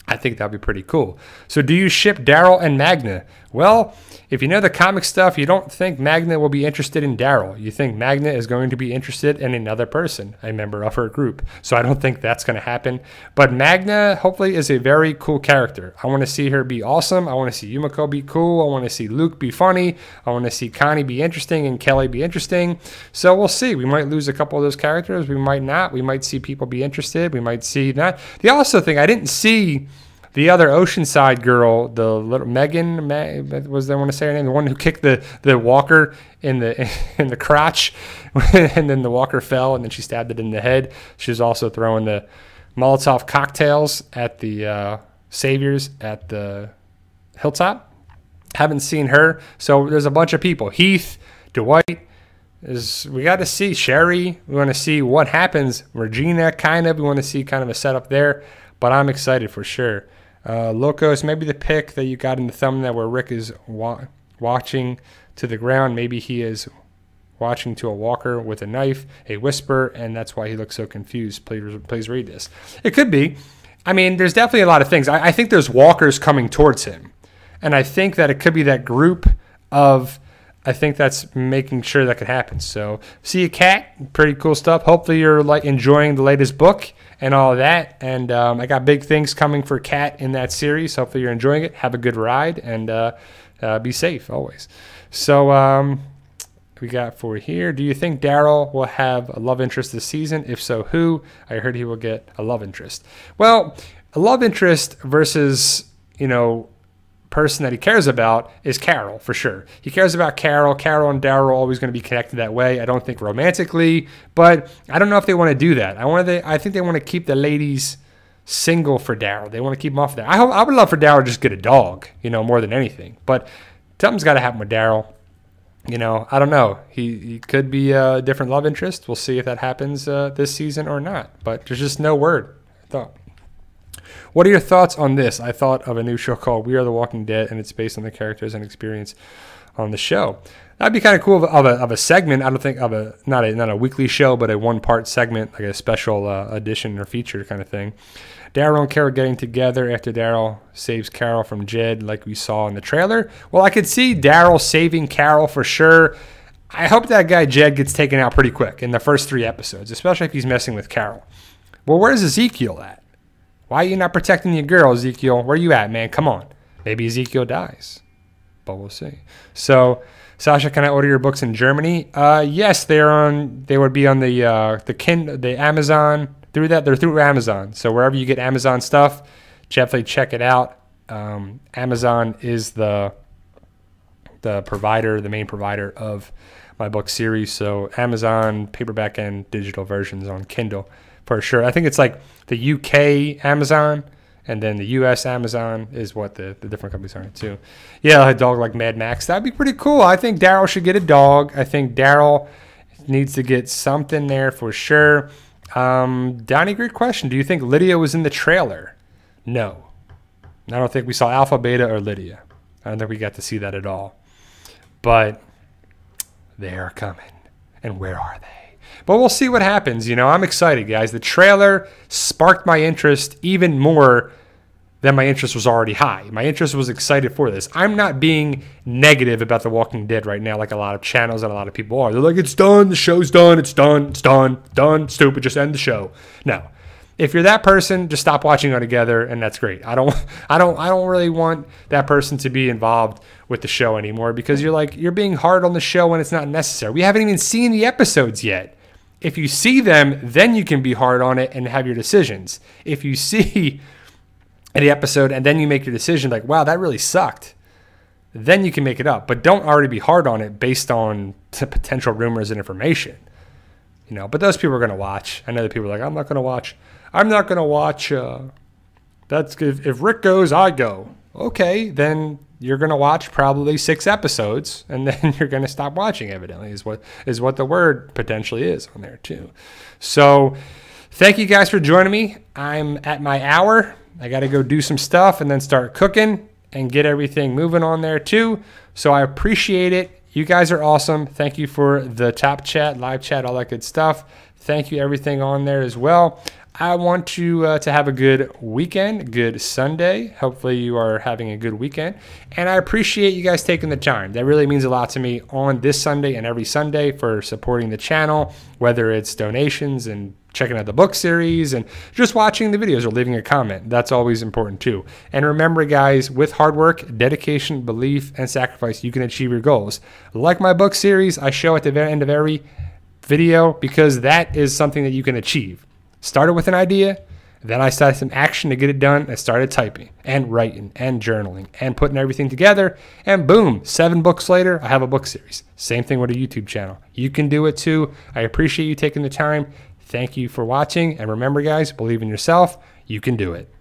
I think that'd be pretty cool. So do you ship Daryl and Magna? Well, if you know the comic stuff, you don't think Magna will be interested in Daryl. You think Magna is going to be interested in another person, a member of her group. So I don't think that's going to happen. But Magna, hopefully, is a very cool character. I want to see her be awesome. I want to see Yumiko be cool. I want to see Luke be funny. I want to see Connie be interesting and Kelly be interesting. So we'll see. We might lose a couple of those characters. We might not. We might see people be interested. We might see that. The also thing, I didn't see the other Oceanside girl, the little Megan, was that I want to say her name, the one who kicked the walker in the crotch, and then the walker fell, and then she stabbed it in the head. She was also throwing the Molotov cocktails at the saviors at the hilltop. Haven't seen her, so there's a bunch of people. Heath, Dwight. We got to see Sherry. We want to see what happens. Regina, kind of. We want to see kind of a setup there, but I'm excited for sure. Locos, maybe the pic that you got in the thumbnail where Rick is watching to the ground. Maybe he is watching to a walker with a knife, a whisper, and that's why he looks so confused. Please read this. It could be. I mean, there's definitely a lot of things. I think there's walkers coming towards him, and I think that it could be that group of. I think that's making sure that could happen. So, see you, Cat. Pretty cool stuff. Hopefully, you're enjoying the latest book and all of that. And I got big things coming for Cat in that series. Hopefully, you're enjoying it. Have a good ride and be safe always. So, we got for here. Do you think Daryl will have a love interest this season? If so, who? I heard he will get a love interest. Well, a love interest versus person that he cares about is Carol, for sure. He cares about Carol. Carol and Daryl are always going to be connected that way. I don't think romantically, but I don't know if they want to do that. I think they want to keep the ladies single for Daryl. They want to keep him off there. I would love for Daryl to just get a dog, more than anything. But something's got to happen with Daryl. I don't know. He could be a different love interest. We'll see if that happens this season or not. But there's just no word, I thought. What are your thoughts on this? I thought of a new show called We Are the Walking Dead, and it's based on the characters and experience on the show. That'd be kind of cool of a segment. I don't think of not a weekly show, but a one-part segment, like a special edition or feature kind of thing. Daryl and Carol getting together after Daryl saves Carol from Jed, like we saw in the trailer. Well, I could see Daryl saving Carol for sure. I hope that guy Jed gets taken out pretty quick in the first 3 episodes, especially if he's messing with Carol. Well, where's Ezekiel at? Why are you not protecting your girl, Ezekiel? Where you at, man? Come on. Maybe Ezekiel dies. But we'll see. So Sasha, can I order your books in Germany? Yes, they would be on the Amazon through that. They're through Amazon. So wherever you get Amazon stuff, definitely check it out. Amazon is the provider, the main provider of my book series. So Amazon paperback and digital versions on Kindle for sure. I think it's like the UK Amazon, and then the US Amazon is what the different companies are too. Yeah, a dog like Mad Max. That'd be pretty cool. I think Daryl should get a dog. I think Daryl needs to get something there for sure. Donnie, great question. Do you think Lydia was in the trailer? No. I don't think we saw Alpha, Beta, or Lydia. I don't think we got to see that at all. But they are coming. And where are they? But we'll see what happens. You know, I'm excited, guys. The trailer sparked my interest even more than my interest was already high. My interest was excited for this. I'm not being negative about The Walking Dead right now like a lot of channels and a lot of people are. They're like, it's done, the show's done, it's done, it's done, done, stupid, just end the show. No. If you're that person, just stop watching altogether, and that's great. I don't really want that person to be involved with the show anymore, because you're being hard on the show when it's not necessary. We haven't even seen the episodes yet. If you see them, then you can be hard on it and have your decisions. If you see the episode and then you make your decision like, wow, that really sucked, then you can make it up. But don't already be hard on it based on potential rumors and information. You know, but those people are going to watch. I know that people are like, I'm not going to watch. That's if Rick goes, I go. Okay, then you're going to watch probably 6 episodes, and then you're going to stop watching, evidently, is what the word potentially is on there, too. So thank you guys for joining me. I'm at my hour. I got to go do some stuff and then start cooking and get everything moving on there, too. So I appreciate it. You guys are awesome. Thank you for the top chat, live chat, all that good stuff. Thank you, everything on there as well. I want you to have a good weekend, good Sunday. Hopefully you are having a good weekend. And I appreciate you guys taking the time. That really means a lot to me on this Sunday and every Sunday for supporting the channel, whether it's donations and checking out the book series and just watching the videos or leaving a comment. That's always important too. And remember, guys, with hard work, dedication, belief, and sacrifice, you can achieve your goals. Like my book series, I show at the very end of every video, because that is something that you can achieve. Started with an idea, then I started some action to get it done. I started typing and writing and journaling and putting everything together, and boom, 7 books later, I have a book series. Same thing with a YouTube channel. You can do it too. I appreciate you taking the time. Thank you for watching, and remember, guys, believe in yourself. You can do it.